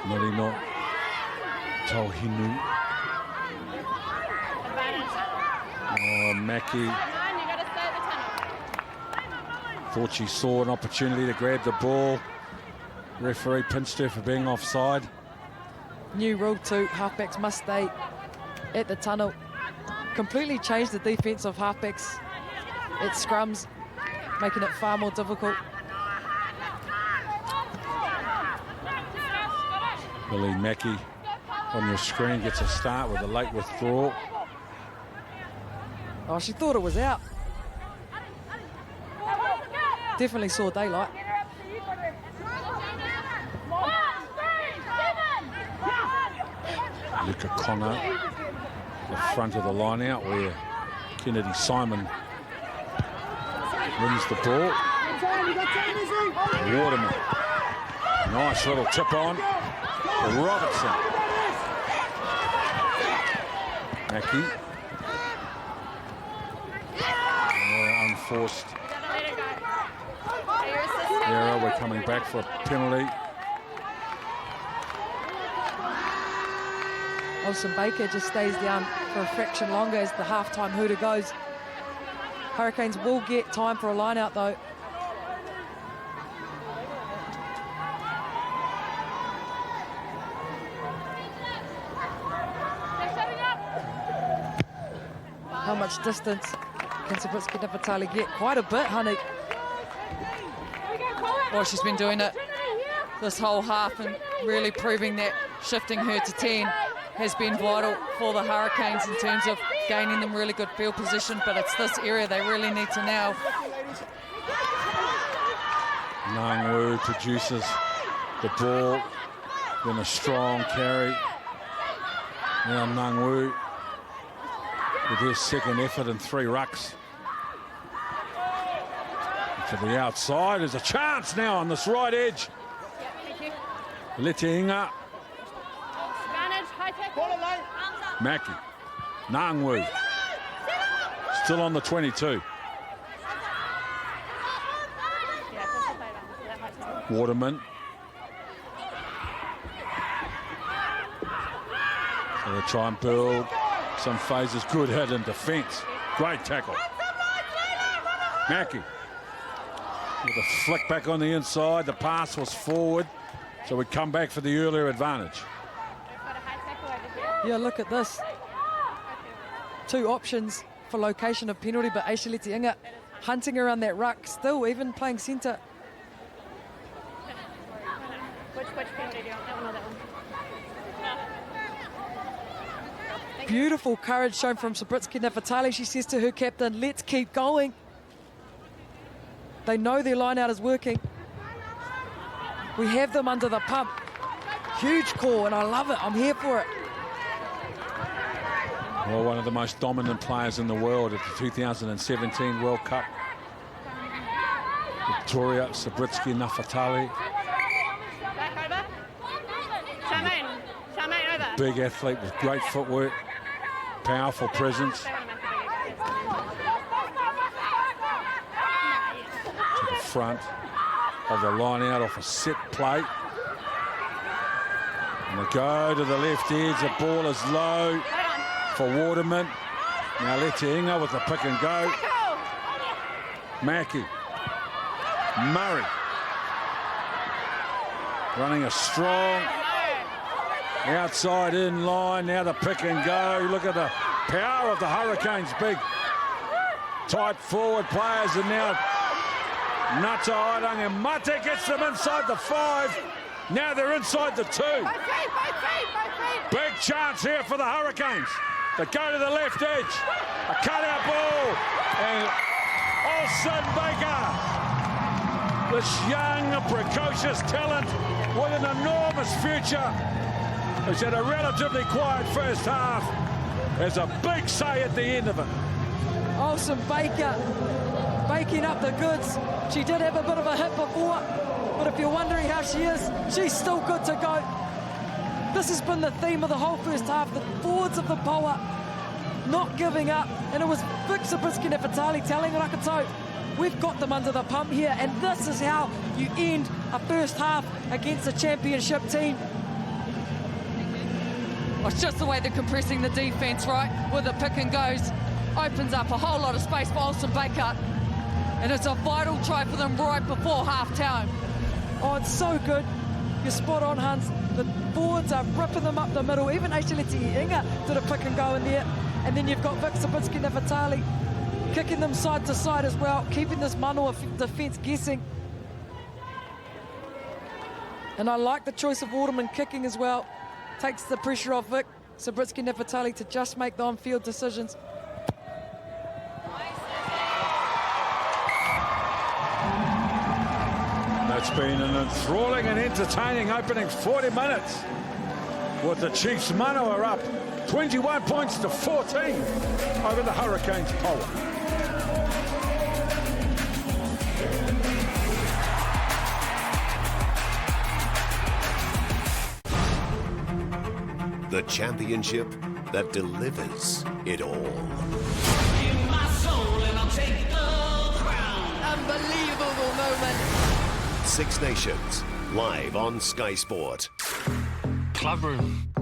Marino, Tauhinu. Oh, Mackie. Thought she saw an opportunity to grab the ball. Referee pinched her for being offside. New rule too, halfbacks must stay at the tunnel. Completely changed the defence of halfbacks at scrums, making it far more difficult. Billy Mackie on your screen gets a start with a late withdrawal. Oh, she thought it was out. Definitely saw daylight. Luka Connor, the front of the line out where Kennedy Simon wins the ball. Waterman, nice little tip on for Robertson. Mackie. Unforced error. We're coming back for a penalty. Olsen Baker just stays down for a fraction longer as the half-time hooter goes. Hurricanes will get time for a line-out though. How much distance can Sabritski Nefertali get? Quite a bit, honey. Well, she's been doing it this whole half and really proving that shifting her to 10 has been vital for the Hurricanes in terms of gaining them really good field position, but it's this area they really need to nail. Nangwu produces the ball, then a strong carry. Now Nangwu with his second effort and 3 rucks. To the outside, there's a chance now on this right edge. Leti Inga. Mackie, Nangwu, still on the 22. Waterman. So they try and build some phases. Good hit in defence. Great tackle. Mackie with a flick back on the inside. The pass was forward, so we come back for the earlier advantage. Yeah, look at this. 2 options for location of penalty, but Aisha Leti Inga hunting around that ruck, still even playing centre. Which penalty do you want? That one or that one? Beautiful courage shown from Sabritski Nefertali. She says to her captain, let's keep going. They know their line out is working. We have them under the pump. Huge call, and I love it. I'm here for it. Well, one of the most dominant players in the world at the 2017 World Cup. Victoria Sabritski Nefertali. Back over. Charmaine over. Big athlete with great footwork, powerful presence. To the front of the line out off a set play. And they go to the left edge. The ball is low for Waterman. Now Leti Inga with the pick and go. Mackie. Murray. Running a strong outside in line. Now the pick and go. Look at the power of the Hurricanes. Big, tight forward players. And now Ngata Airanga and Mate gets them inside the 5. Now they're inside the 2. Big chance here for the Hurricanes. They go to the left edge. A cutout ball. And Olsen Baker, this young, precocious talent with an enormous future, has had a relatively quiet first half. There's a big say at the end of it. Olsen Baker baking up the goods. She did have a bit of a hit before, but if you're wondering how she is, she's still good to go. This has been the theme of the whole first half. The forwards of the Poua not giving up, and it was Vic Zabriskie Nefertali telling Rakato, we've got them under the pump here, and this is how you end a first half against a championship team. Well, it's just the way they're compressing the defence, right? With the pick and goes, opens up a whole lot of space for Olsen Baker, and it's a vital try for them right before half-time. Oh, it's so good. You're spot on, Hans. The forwards are ripping them up the middle. Even Aishaleti Inga did a pick and go in there. And then you've got Vic Zabriskie Nefertali kicking them side to side as well, keeping this Manawa defence guessing. And I like the choice of Waterman kicking as well. Takes the pressure off Vic Zabriskie Nefertali to just make the on-field decisions. That's been an enthralling and entertaining opening 40 minutes with the Chiefs Manawa up 21 points to 14 over the Hurricanes Poua. The championship that delivers it all. In my soul, and I'll take the crown. Unbelievable moment. Six Nations, live on Sky Sport. Club room.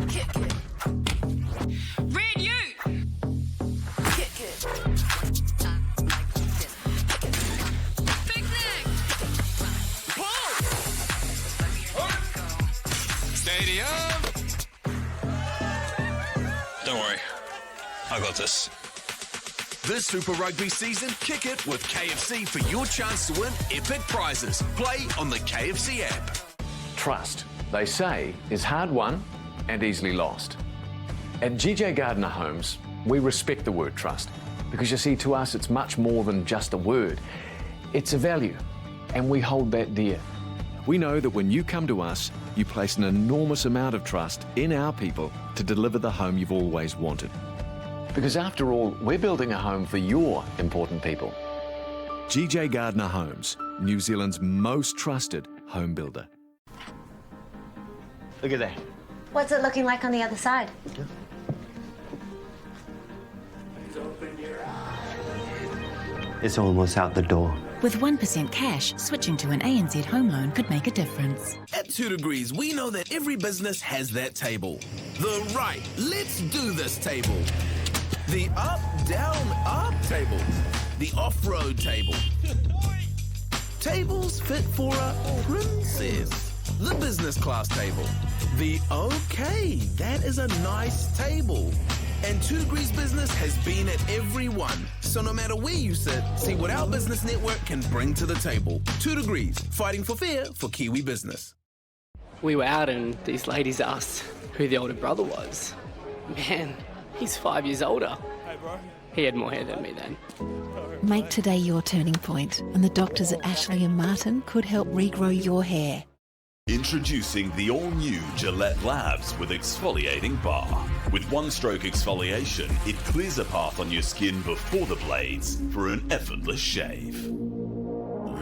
Kick it. Red you. Kick it. Picnic. Stadium. Don't worry, I got this. This Super Rugby season, kick it with KFC for your chance to win epic prizes. Play on the KFC app. Trust, they say, is hard won and easily lost. At GJ Gardner Homes, we respect the word trust because, you see, to us it's much more than just a word. It's a value, and we hold that dear. We know that when you come to us, you place an enormous amount of trust in our people to deliver the home you've always wanted. Because after all, we're building a home for your important people. GJ Gardner Homes, New Zealand's most trusted home builder. Look at that. What's it looking like on the other side? It's almost out the door. With 1% cash, switching to an ANZ home loan could make a difference. At 2 Degrees, we know that every business has that table. The right, let's do this table. The up, down, up table. The off-road table. Tables fit for a princess. The business class table. The okay, that is a nice table. And 2 Degrees Business has been at every one. So no matter where you sit, see what our business network can bring to the table. 2 Degrees, fighting for fair for Kiwi business. We were out and these ladies asked who the older brother was. Man, he's 5 years older. Hey, bro. He had more hair than me then. Make today your turning point, and the doctors at Ashley and Martin could help regrow your hair. Introducing the all-new Gillette Labs with exfoliating bar. With one-stroke exfoliation, it clears a path on your skin before the blades for an effortless shave.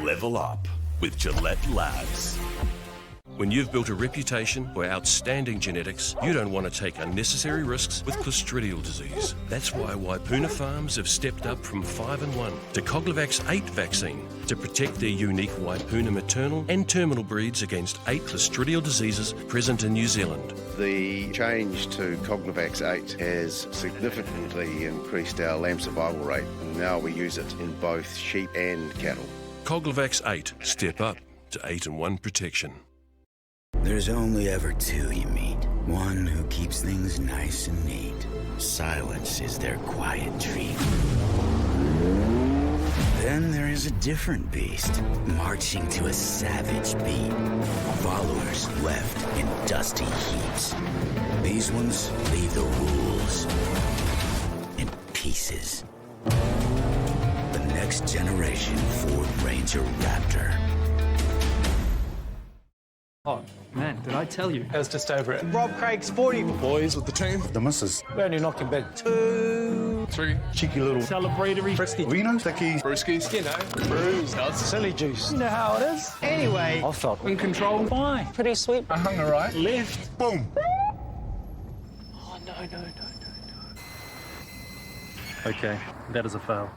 Level up with Gillette Labs. When you've built a reputation for outstanding genetics, you don't want to take unnecessary risks with Clostridial disease. That's why Waipuna Farms have stepped up from 5-1 to Coglevax 8 vaccine to protect their unique Waipuna maternal and terminal breeds against 8 Clostridial diseases present in New Zealand. The change to Coglevax 8 has significantly increased our lamb survival rate, and now we use it in both sheep and cattle. Coglevax 8. Step up to 8-1 protection. There's only ever two you meet. One who keeps things nice and neat. Silence is their quiet treat. Then there is a different beast, marching to a savage beat. Followers left in dusty heaps. These ones leave the rules in pieces. The next generation Ford Ranger Raptor. Oh, man, did I tell you? I was just over it. Rob Craig's 40. Boys with the team. The missus. We only knocked in bed 2, 3. Cheeky little celebratory. Frisky. Vino, sticky. Brewskis. You know, brews. Nuts. Silly juice. You know how it is. Anyway, I felt in control. Fine. Pretty sweet. I hung the right. Left. Boom. Oh, no. Okay, that is a fail.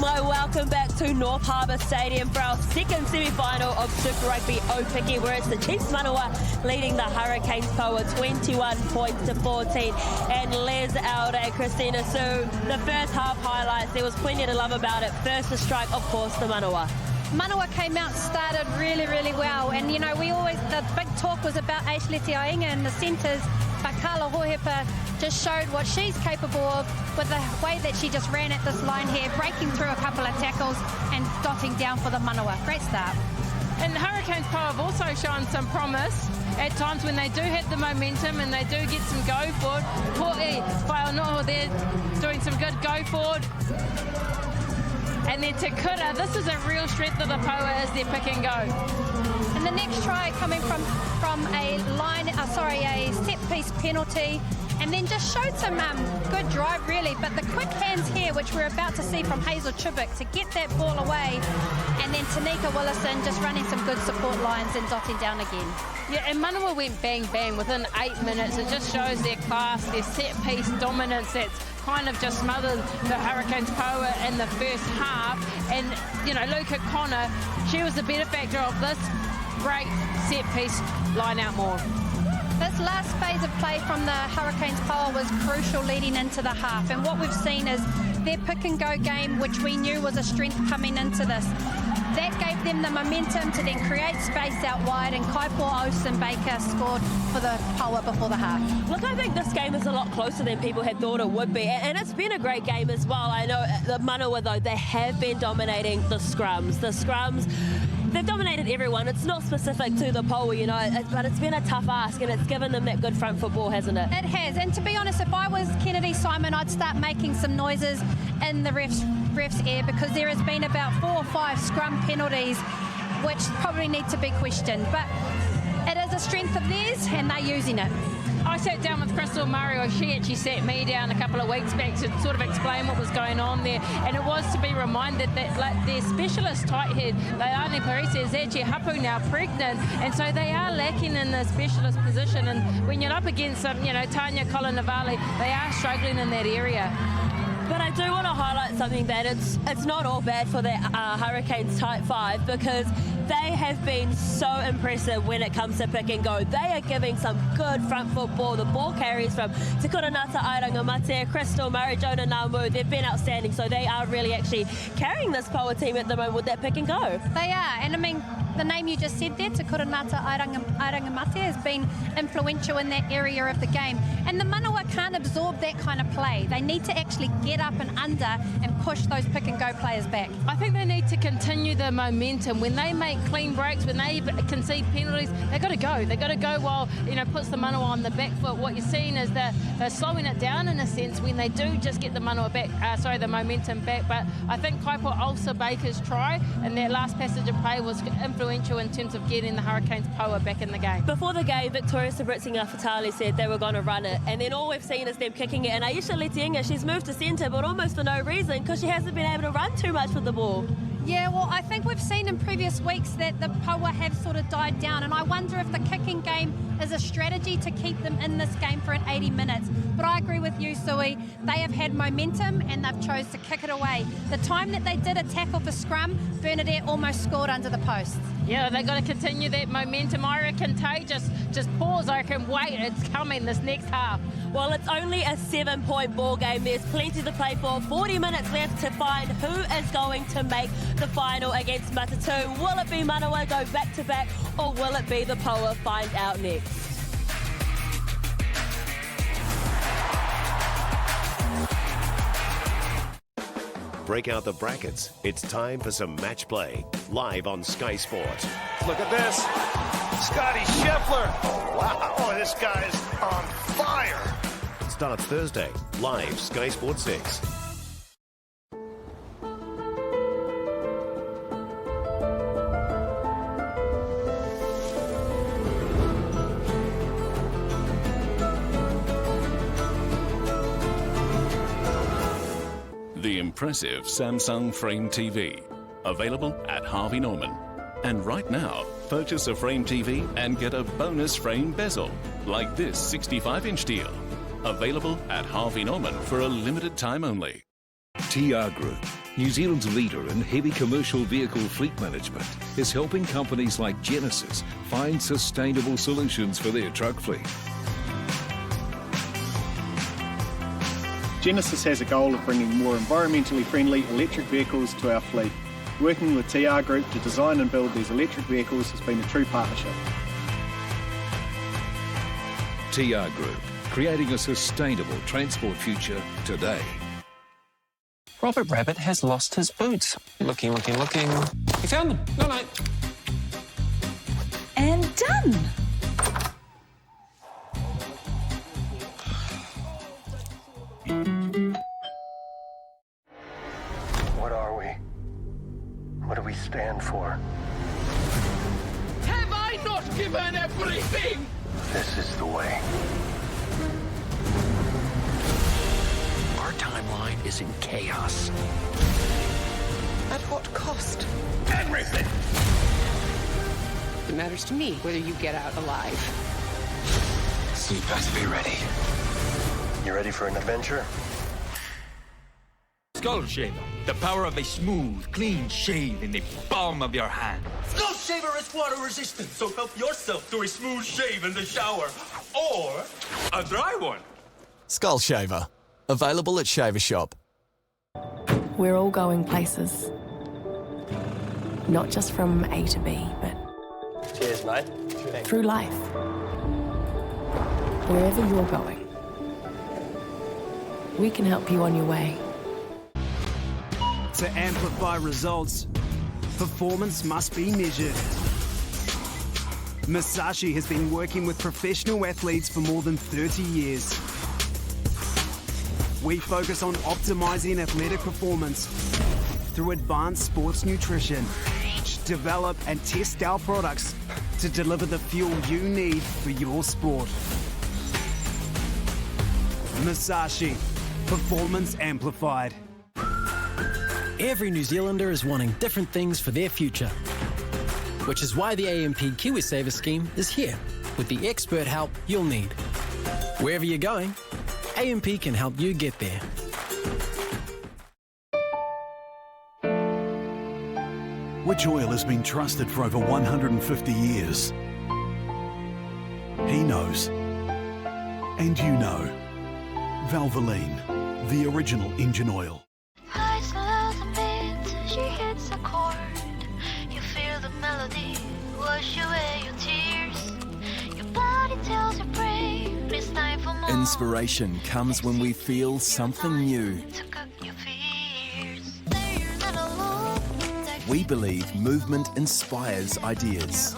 Welcome back to North Harbour Stadium for our second semi-final of Super Rugby Aupiki, where it's the Chiefs Manawa leading the Hurricanes Poua 21 points to 14. And Les Alder and Christina Sue, the first half highlights, there was plenty to love about it. First to strike, of course, the Manawa. Manawa came out, started really, really well. And, you know, the big talk was about Ashley Tiainga and the centres, but Carla Hohepa just showed what she's capable of with the way that she just ran at this line here, breaking through a couple of tackles and dotting down for the Manawa. Great start. And Hurricanes Poua have also shown some promise at times when they do hit the momentum and they do get some go forward. Whainoho, they're doing some good go forward. And then Te Kura, this is a real strength of the Poua as their pick and go. And the next try coming from a set-piece penalty, and then just showed some good drive, really. But the quick hands here, which we're about to see from Hazel Chubbuck, to get that ball away, and then Tanika Willison just running some good support lines and dotting down again. Yeah, and Manawa went bang, bang within 8 minutes. It just shows their class, their set-piece dominance that's kind of just smothered the Hurricanes Poua in the first half. And, you know, Luca Connor, she was the benefactor of this great set-piece line-out more. This last phase of play from the Hurricanes Poua was crucial leading into the half, and what we've seen is their pick-and-go game, which we knew was a strength coming into this. That gave them the momentum to then create space out wide, and Kaipua Olsen-Baker scored for the Poua before the half. Look, I think this game is a lot closer than people had thought it would be, and it's been a great game as well. I know the Manawa, though, they have been dominating the scrums. The scrums, they've dominated everyone. It's not specific to the Poua, you know, but it's been a tough ask, and it's given them that good front football, hasn't it? It has, and to be honest, if I was Kennedy Simon, I'd start making some noises in the ref's ear, because there has been about 4 or 5 scrum penalties which probably need to be questioned. But it is a strength of theirs, and they're using it. I sat down with Crystal Murray, or she actually sat me down a couple of weeks back to sort of explain what was going on there, and it was to be reminded that, like, their specialist tight head, Leilani Parisi, is actually hapu now pregnant, and so they are lacking in the specialist position, and when you're up against some, you know, Tanya Kolanavali, they are struggling in that area. But I do want to highlight something that it's not all bad for the Hurricanes Type 5, because they have been so impressive when it comes to pick and go. They are giving some good front football. The ball carries from Te Koronata Airangamate, Crystal Murray, Jonah Namu. They've been outstanding, so they are really actually carrying this Poua team at the moment with that pick and go. They are, and I mean, the name you just said there, Te Koronata Airangamate, has been influential in that area of the game. And the Manawa can't absorb that kind of play. They need to actually get get up and under and push those pick and go players back. I think they need to continue the momentum. When they make clean breaks, when they concede penalties, they've got to go. They've got to go while, puts the Manawa on the back foot. What you're seeing is they're slowing it down in a sense when they do just get the Manawa back, the momentum back. But I think Kaipo Ulster Baker's try and that last passage of play was influential in terms of getting the Hurricanes Poua back in the game. Before the game, Victoria Sabritzinger-Fatale said they were going to run it, and then all we've seen is them kicking it. And Aisha Letienga, she's moved to centre, but almost for no reason, because she hasn't been able to run too much with the ball. Yeah, well, I think we've seen in previous weeks that the Poua have sort of died down, and I wonder if the kicking game is a strategy to keep them in this game for an 80 minutes. But I agree with you, Sui. They have had momentum and they've chose to kick it away. The time that they did a tackle for scrum, Bernadette almost scored under the post. Yeah, they've got to continue that momentum. I reckon Tay just pause. I reckon wait, it's coming this next half. Well, it's only a 7-point ball game. There's plenty to play for. 40 minutes left to find who is going to make the final against Matatu. Will it be Manawa go back-to-back, or will it be the Poua? Find out next. Break out the brackets. It's time for some match play. Live on Sky Sport. Look at this. Scotty Scheffler. Wow, this guy's on fire. Starts Thursday. Live Sky Sport 6. The impressive Samsung Frame TV, available at Harvey Norman. And right now, purchase a Frame TV and get a bonus frame bezel, like this 65-inch deal. Available at Harvey Norman for a limited time only. TR Group, New Zealand's leader in heavy commercial vehicle fleet management, is helping companies like Genesis find sustainable solutions for their truck fleet. Genesis has a goal of bringing more environmentally friendly electric vehicles to our fleet. Working with TR Group to design and build these electric vehicles has been a true partnership. TR Group, creating a sustainable transport future today. Robert Rabbit has lost his boots. Looking. He found them. No. And done. What are we? What do we stand for? Have I not given everything? This is the way. Our timeline is in chaos. At what cost? Everything! It matters to me whether you get out alive. So you better be ready. You ready for an adventure? Skull Shaver. The power of a smooth, clean shave in the palm of your hand. Skull Shaver is water resistant, so help yourself to a smooth shave in the shower. Or a dry one. Skull Shaver. Available at Shaver Shop. We're all going places. Not just from A to B, but cheers, mate. through life. Wherever you're going, we can help you on your way. To amplify results, performance must be measured. Masashi has been working with professional athletes for more than 30 years. We focus on optimizing athletic performance through advanced sports nutrition. Develop and test our products to deliver the fuel you need for your sport. Masashi, performance amplified. Every New Zealander is wanting different things for their future, which is why the AMP KiwiSaver scheme is here with the expert help you'll need. Wherever you're going, AMP can help you get there. Which oil has been trusted for over 150 years? He knows. And you know. Valvoline, the original engine oil. Eyes a little bit, she hits a chord. You feel the melody, wash away your tears. Your body tells your brain it's time for more. Inspiration comes when we feel something new. Took a We believe movement inspires ideas.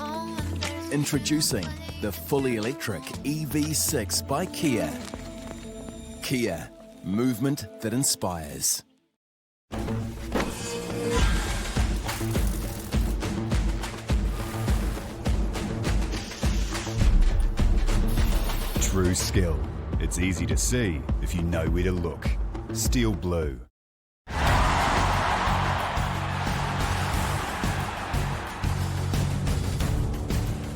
Introducing the fully electric EV6 by Kia. Kia, movement that inspires. True skill. It's easy to see if you know where to look. Steel blue.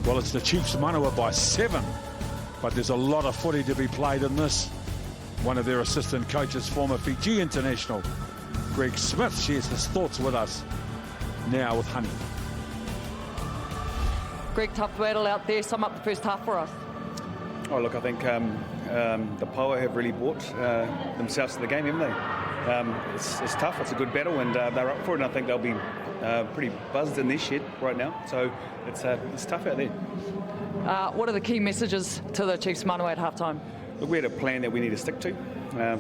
Well, it's the Chiefs Manawa by 7, but there's a lot of footy to be played in this. One of their assistant coaches, former Fiji international, Greg Smith, shares his thoughts with us now with Honey. Greg, tough battle out there. Sum up the first half for us. Oh, look, I think the Poua have really brought themselves to the game, haven't they? It's tough. It's a good battle, and they're up for it. And I think they'll be pretty buzzed in their shed right now. So it's tough out there. What are the key messages to the Chiefs Manawa at halftime? Look, we had a plan that we need to stick to,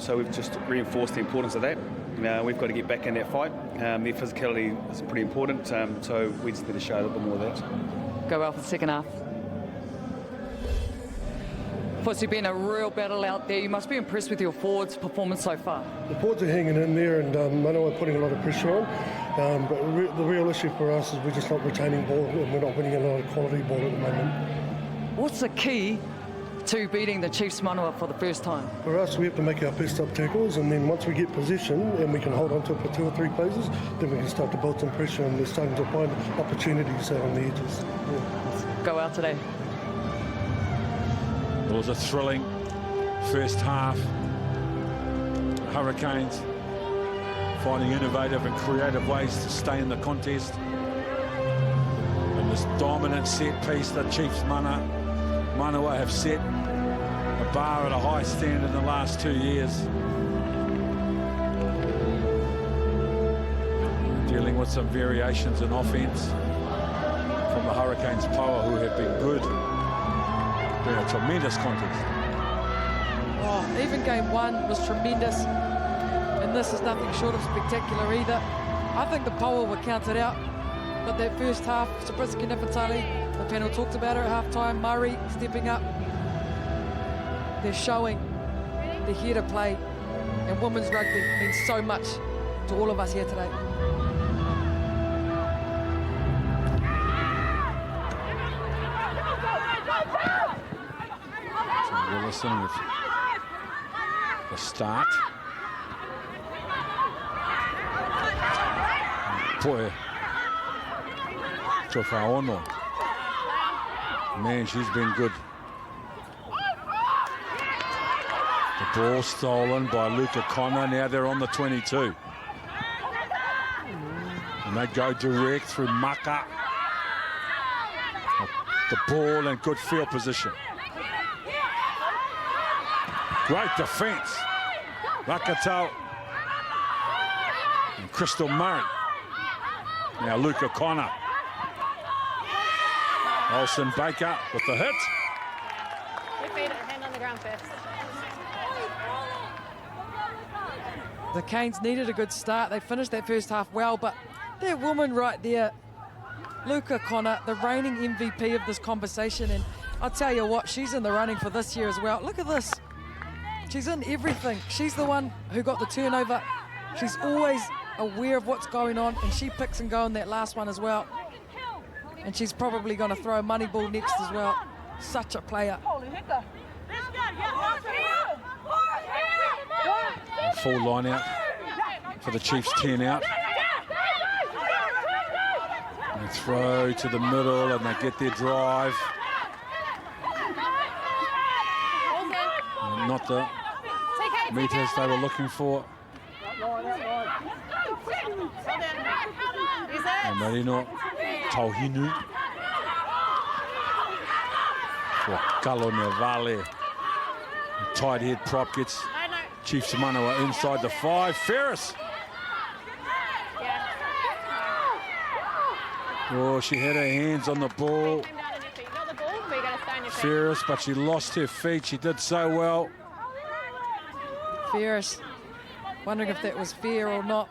so we've just reinforced the importance of that. We've got to get back in that fight. Their physicality is pretty important, so we just need to show a little bit more of that. Go well for the second half. It's been a real battle out there. You must be impressed with your forwards' performance so far. The forwards are hanging in there, and Manawa are putting a lot of pressure on. But the real issue for us is we're just not retaining ball, and we're not winning a lot of quality ball at the moment. What's the key to beating the Chiefs Manawa for the first time? For us, we have to make our best up tackles, and then once we get position and we can hold on to it for 2 or 3 places, then we can start to build some pressure, and we're starting to find opportunities on the edges. Yeah. Go out today. It was a thrilling first half. Hurricanes finding innovative and creative ways to stay in the contest. And this dominant set piece that Chiefs Manawa have set a bar at a high standard in the last 2 years. Dealing with some variations in offense from the Hurricanes Poua, who have been good. Been a tremendous contest. Oh, even game 1 was tremendous, and this is nothing short of spectacular either. I think the Poua were counted out, but that first half, Sabrisky Nifatali, the panel talked about it at half-time, Murray stepping up. They're showing they're here to play, and women's rugby means so much to all of us here today. Willison with the start. Boy, Tofaono. Man, she's been good. The ball stolen by Luca Connor. Now they're on the 22. And they go direct through Maka. The ball and good field position. Great defence. Rakatau and Crystal Murray. Now Luca Connor. Olsen Baker with the hit. Hand on the ground first. The Canes needed a good start. They finished that first half well, but that woman right there, Luca Connor, the reigning MVP of this conversation, and I'll tell you what, she's in the running for this year as well. Look at this. She's in everything. She's the one who got the turnover. She's always aware of what's going on, and she picks and go in that last one as well. And she's probably going to throw a money ball next as well. Such a player. Full line out for the Chiefs, 10 out. They throw to the middle and they get their drive. And not the meters they were looking for. And Marino Tauhinu for Kalone Vale. Tight head prop gets Chiefs Manawa inside the 5. Ferris. Oh, she had her hands on the ball. Ferris, but she lost her feet. She did so well. Ferris, wondering if that was fair or not.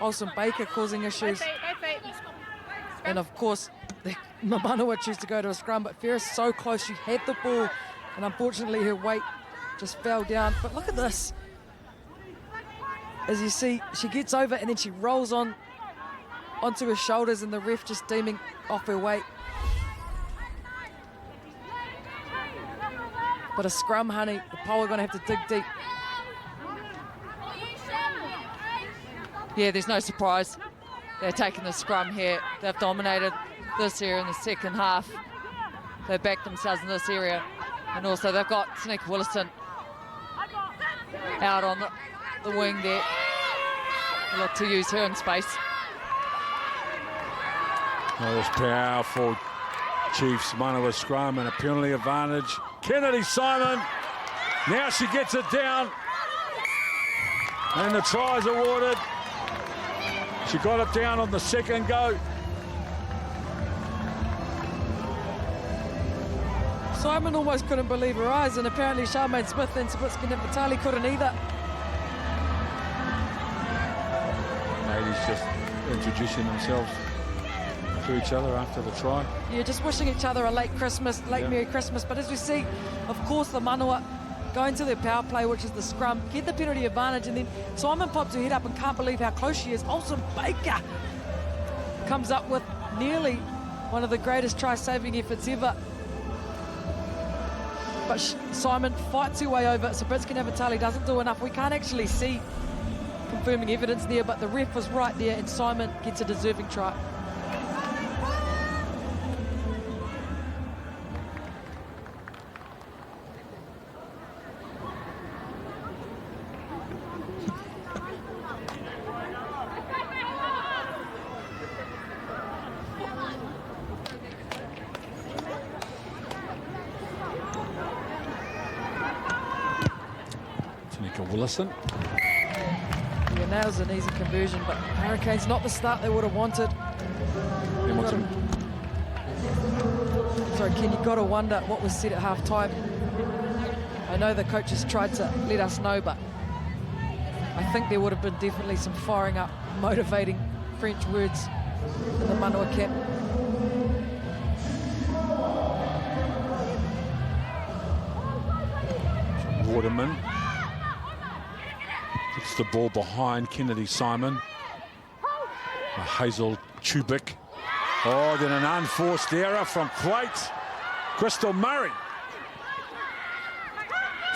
Olsen Baker causing issues. And of course, Manawa choose to go to a scrum, but Ferris so close, she had the ball, and unfortunately her weight just fell down. But look at this. As you see, she gets over and then she rolls onto her shoulders, and the ref just deeming off her weight. But a scrum, honey, the Poua are going to have to dig deep. Yeah, there's no surprise. They're taking the scrum here. They've dominated this area in the second half. They backed themselves in this area. And also they've got Tanika Willison out on the wing there. Look to use her in space. Oh, this powerful Chiefs Manawa scrum and a penalty advantage. Kennedy Simon, now she gets it down. And the try's awarded. She got it down on the second go. Simon almost couldn't believe her eyes, and apparently Charmaine Smith and Sabitsky Nefertali couldn't either. Ladies just introducing themselves to each other after the try. Yeah, just wishing each other a late Christmas, Merry Christmas. But as we see, of course, the Manawa going to their power play, which is the scrum, get the penalty advantage, and then Simon pops her head up and can't believe how close she is. Olsen Baker comes up with nearly one of the greatest try-saving efforts ever. But Simon fights her way over. Sabitsky Nefertali doesn't do enough. We can't actually see confirming evidence there, but the ref was right there, and Simon gets a deserving try. Willison. Yeah, nails an easy conversion, but Hurricanes not the start they would have wanted. Sorry, Ken, you got to wonder what was said at half-time. I know the coaches tried to let us know, but I think there would have been definitely some firing up, motivating French words in the Manawa camp. Waterman gets the ball behind Kennedy Simon. Hazel Chubik. Oh, then an unforced error from Crystal Murray.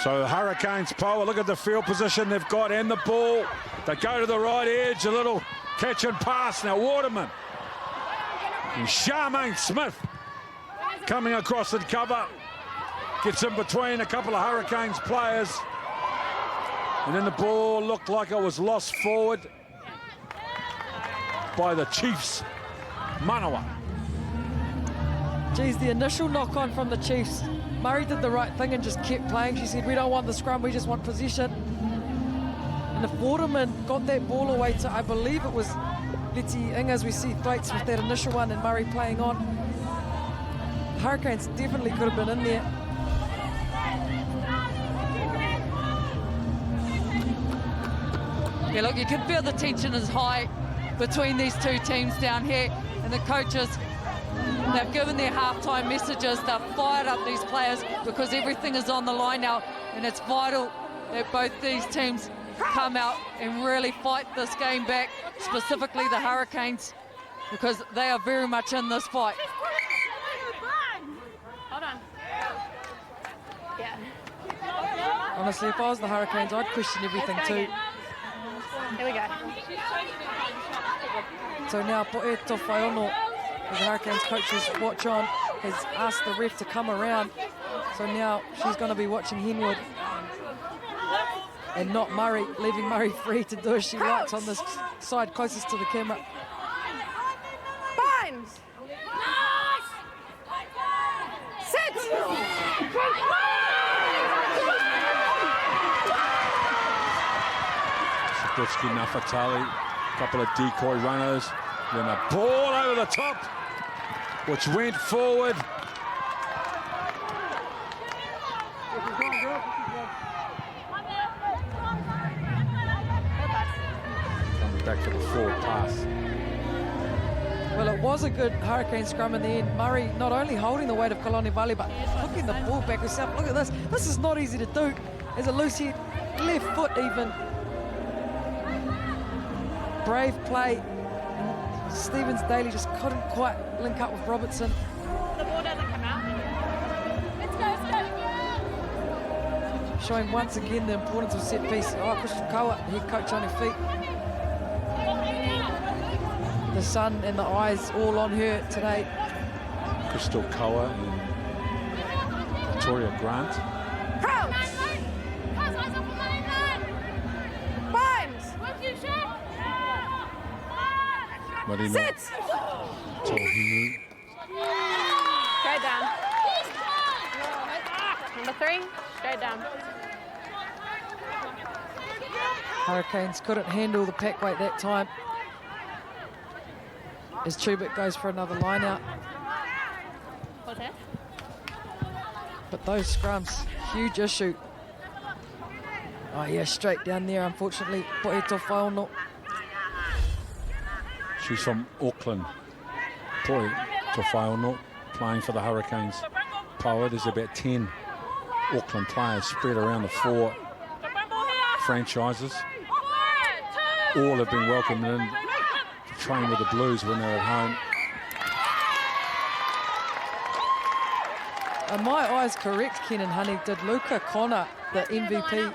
So the Hurricanes Poua, look at the field position they've got and the ball. They go to the right edge, a little catch and pass. Now Waterman. And Charmaine Smith coming across the cover. Gets in between a couple of Hurricanes players. And then the ball looked like it was lost forward by the Chiefs. Manawa. Geez, the initial knock-on from the Chiefs. Murray did the right thing and just kept playing. She said, we don't want the scrum, we just want possession. And if Waterman got that ball away to, I believe it was Letty Ing, as we see Thwaites with that initial one and Murray playing on, Hurricanes definitely could have been in there. Yeah, look, you can feel the tension is high between these two teams down here, and the coaches, they've given their halftime messages. They've fired up these players because everything is on the line now, and it's vital that both these teams come out and really fight this game back, specifically the Hurricanes, because they are very much in this fight. Hold on. Yeah. Honestly, if I was the Hurricanes, I'd question everything too. Here we go. So now Poeto Whaiono, as the Hurricanes coaches watch on, has asked the ref to come around. So now she's going to be watching Henwood and not Murray, leaving Murray free to do as she likes on this side closest to the camera. Fine. Sit. Sabitsky Nefertali, a couple of decoy runners, then a ball over the top, which went forward. back for the forward pass. Well, it was a good Hurricane scrum in the end. Murray not only holding the weight of Kalani Valley, but hooking the ball back herself. Look at this. This is not easy to do. There's a loose head, left foot even. Brave play. And Stevens Daly just couldn't quite link up with Robertson. The ball doesn't come out. Let's go. Showing once again the importance of set piece. Oh, Christian Koa, head coach on her feet. The sun and the eyes all on her today. Crystal Koa and Victoria Grant. Crouch! Bimes! Marino. Sit! Tohinu. Straight down. Number 3, straight down. Hurricanes couldn't handle the pack weight that time. As Chubik goes for another line out. What's that? But those scrums, huge issue. Oh yeah, straight down there, unfortunately. Poeto Whaono. She's from Auckland. Poeto Whaono, playing for the Hurricanes. Poua, there's about 10 Auckland players spread around the 4 franchises. All have been welcomed in to train with the Blues when they're at home. Are my eyes correct, Ken and Honey? Did Luca Connor, the MVP,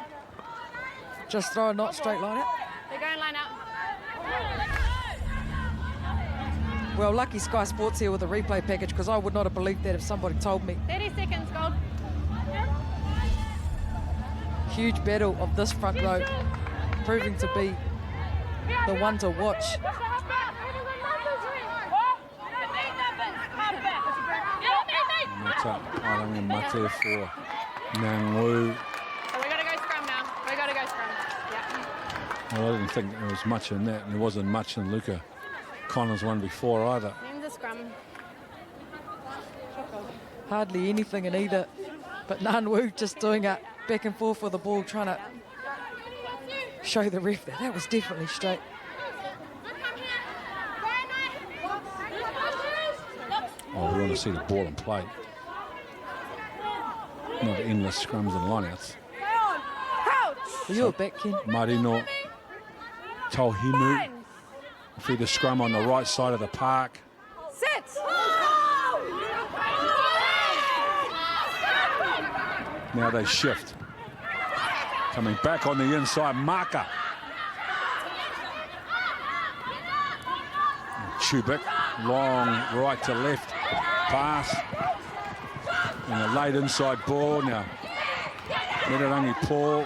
just throw a not straight line out? They're going line out. Well, lucky Sky Sports here with a replay package, because I would not have believed that if somebody told me. 30 seconds, Gold. Huge battle of this front row, proving to be the one to watch. Arangi Mate for Nangwu. So we got to go scrum now. We got to go scrum. Yeah. Well, I didn't think there was much in that, and there wasn't much in Luca Connor's one before either. In the scrum. Hardly anything in either, but Nangwu just doing it back and forth with the ball, trying to show the ref that was definitely straight. Oh, we want to see the ball and play. Not endless scrums and lineouts. You're back, Ken. Marino Tohinu. Feed the scrum on the right side of the park. Sit! Now they shift. Coming back on the inside, marker. Chubik, long right to left pass. And a late inside ball now. Mirarangi Paul.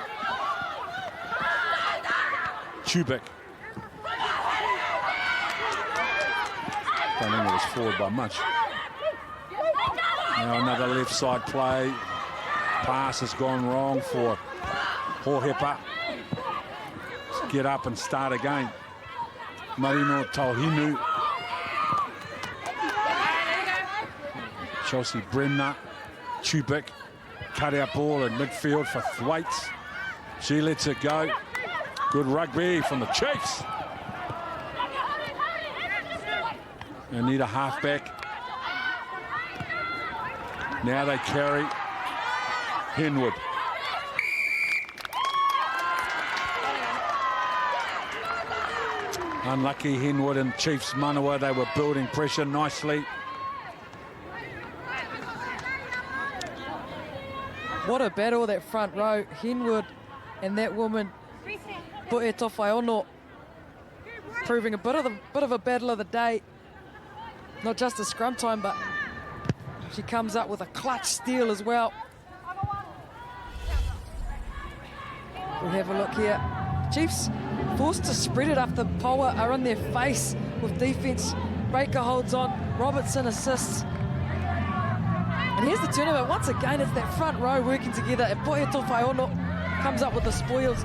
Chubik. Don't think it was forward by much. Now another left side play. Pass has gone wrong for Hohepa. Let's get up and start again. Marino Tohinu. Chelsea Bremner. Chubik. Cut out ball in midfield for Thwaites. She lets it go. Good rugby from the Chiefs. They need a halfback. Now they carry Henwood. Unlucky Henwood and Chiefs Manawa. They were building pressure nicely. What a battle, that front row. Henwood and that woman, Poeto Whaono, proving a bit of a battle of the day. Not just a scrum time, but she comes up with a clutch steal as well. We'll have a look here. Chiefs forced to spread it after Poua are in their face with defence. Baker holds on, Robertson assists. And here's the turnover. Once again, it's that front row working together, and Poeto Whaono comes up with the spoils.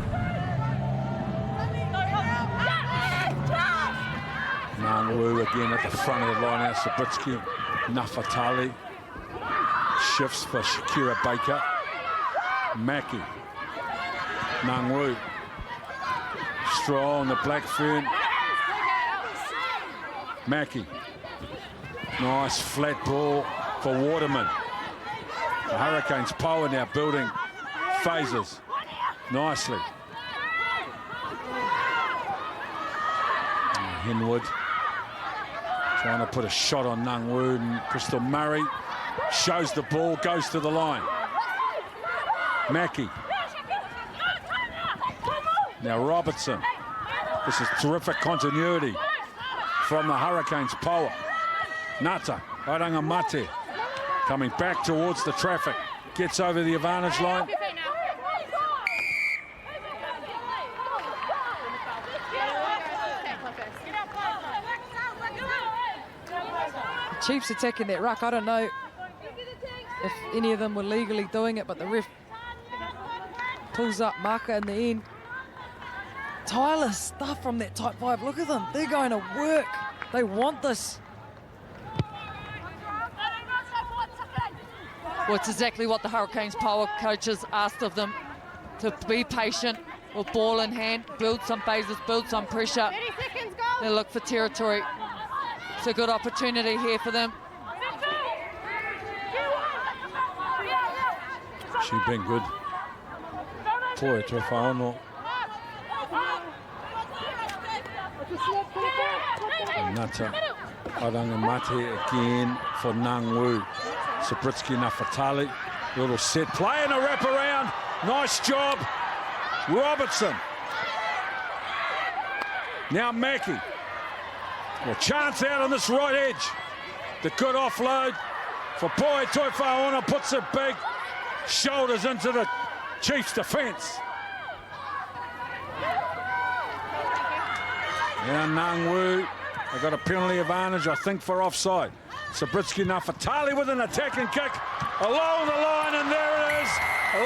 Nangwu again at the front of the line out. Sabitsky, Nafatali. Shifts for Shakira Baker. Mackie. Nangwu. Strong, the Black Fern. Mackie. Nice flat ball for Waterman. The Hurricanes Poua now building phases nicely. Henwood trying to put a shot on Nung Wu, and Crystal Murray shows the ball, goes to the line. Mackie. Now Robertson. This is terrific continuity from the Hurricanes Poua. Nata, Arangamate, coming back towards the traffic. Gets over the advantage line. Chiefs attacking that ruck. I don't know if any of them were legally doing it, but the ref pulls up marker in the end. Tireless stuff from that type 5. Look at them. They're going to work. They want this. Well, it's exactly what the Hurricanes Poua coaches asked of them, to be patient with ball in hand, build some phases, build some pressure. They look for territory. It's a good opportunity here for them. She's been good. Poua to whaono. Nata Arangamate again for Nung Wu. Sabritsky Nafatali. Little set play and a wraparound. Nice job. Robertson. Now Mackie. A chance out on this right edge. The good offload for Poua Toiwhaono, puts it big. Shoulders into the Chiefs' defence. Now Nung Wu. They got a penalty advantage, I think, for offside. Sabritsky Nafatali with an attacking kick along the line, and there it is.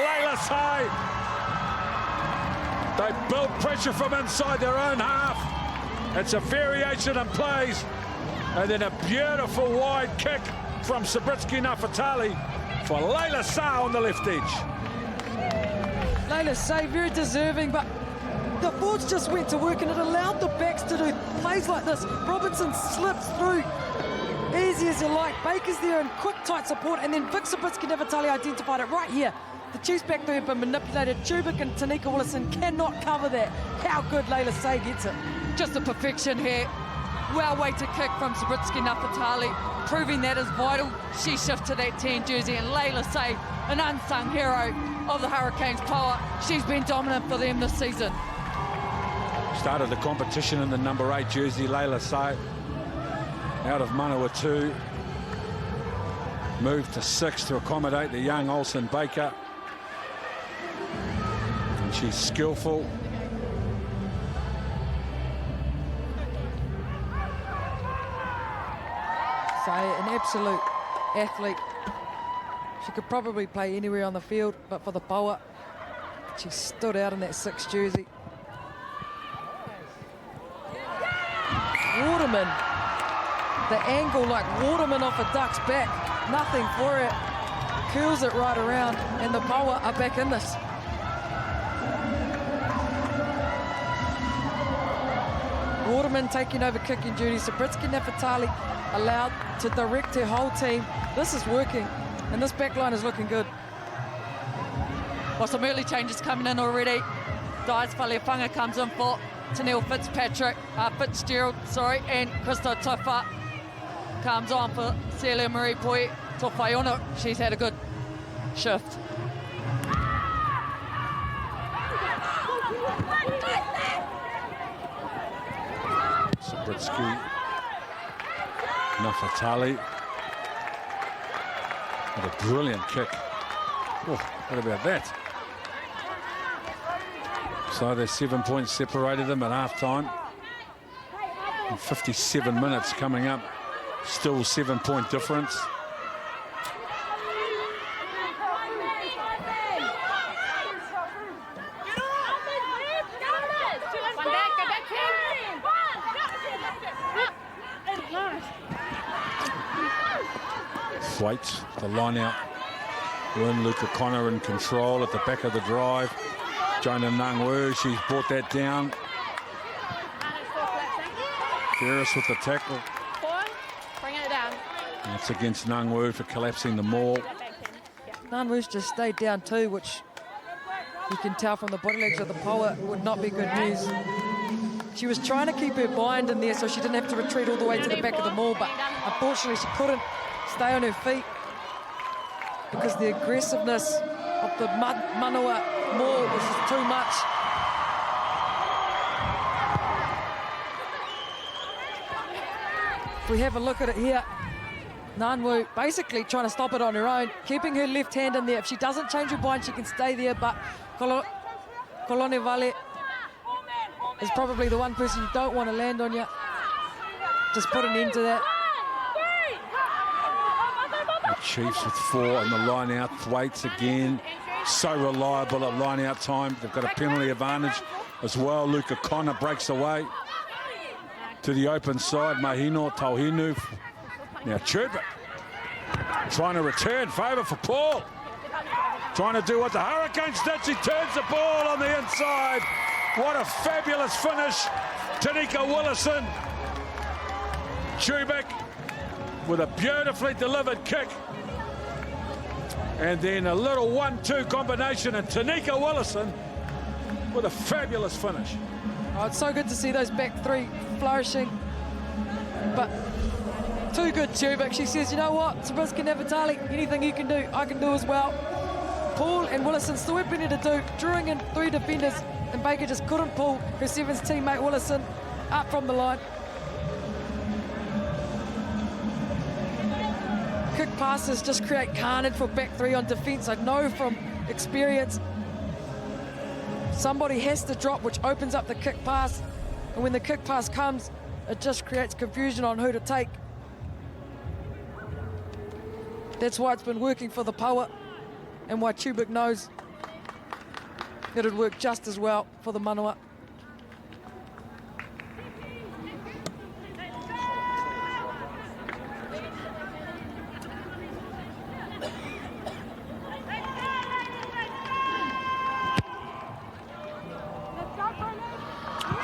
Layla Say. They build pressure from inside their own half. It's a variation in plays, and then a beautiful wide kick from Sabritsky Nafatali for Layla Say on the left edge. Layla Say, very deserving, but the forwards just went to work and it allowed the backs to do plays like this. Robinson slips through, easy as you like. Baker's there in quick, tight support, and then Vic Sabritsky Nafatali identified it right here. The Chiefs back there have been manipulated. Chubik and Tanika Willison cannot cover that. How good Layla Say gets it. Just a perfection here. Well-weighted kick from Sabritsky Nafatali, proving that is vital. She shifts to that 10 jersey, and Layla Say, an unsung hero of the Hurricanes Poua. She's been dominant for them this season. Started the competition in the number 8 jersey, Layla Say, out of Manawa 2. Moved to 6 to accommodate the young Olsen Baker. And she's skillful. Say, an absolute athlete. She could probably play anywhere on the field, but for the Poua, she stood out in that 6 jersey. Waterman, the angle like Waterman off a duck's back, nothing for it, curls it right around, and the Poua are back in this. Waterman taking over kicking duty. Sabritsky Nafatali allowed to direct her whole team. This is working, and this back line is looking good. Well, some early changes coming in already. Dias Faleafanga comes in for Tennille Fitzgerald, and Krista Tofa comes on for Celia Marie Poua Toiwhaono. She's had a good shift. Sabritsky Nafatali. What a brilliant kick. Oh, what about that? So there's 7 points separated them at half-time. And 57 minutes coming up. Still 7-point difference. Waits the line out. Lynn Luca Connor in control at the back of the drive. Jonah Nung Wu, she's brought that down. Ferris with the tackle. That's against Nangwu for collapsing the maul. Nangwu's just stayed down too, which you can tell from the body language of the Poua would not be good news. She was trying to keep her bind in there so she didn't have to retreat all the way to the back of the maul, but unfortunately she couldn't stay on her feet because the aggressiveness of the Manawa maul was just too much. If we have a look at it here, Nangwu basically trying to stop it on her own, keeping her left hand in there. If she doesn't change her bind, she can stay there, but Kolonevale is probably the one person you don't want to land on you. Just put an end to that. The Chiefs with 4 on the line out. Thwaites again, so reliable at line out time. They've got a penalty advantage as well. Luka Connor breaks away to the open side. Mahino Tauhinu. Now Chubik trying to return favour for Paul. Trying to do what the Hurricanes did. She turns the ball on the inside. What a fabulous finish. Tanika Willison. Chubik with a beautifully delivered kick. And then a little 1-2 combination, and Tanika Willison with a fabulous finish. Oh, it's so good to see those back three flourishing. But too good, Chubik. She says, you know what, Zabriskie Navatali, anything you can do, I can do as well. Paul and Willison still had plenty to do, drawing in 3 defenders, and Baker just couldn't pull her Sevens teammate Willison up from the line. Kick passes just create carnage for back three on defence. I know from experience somebody has to drop, which opens up the kick pass, and when the kick pass comes, it just creates confusion on who to take. That's why it's been working for the Poua, and why Chubik knows that it'd work just as well for the Manawa.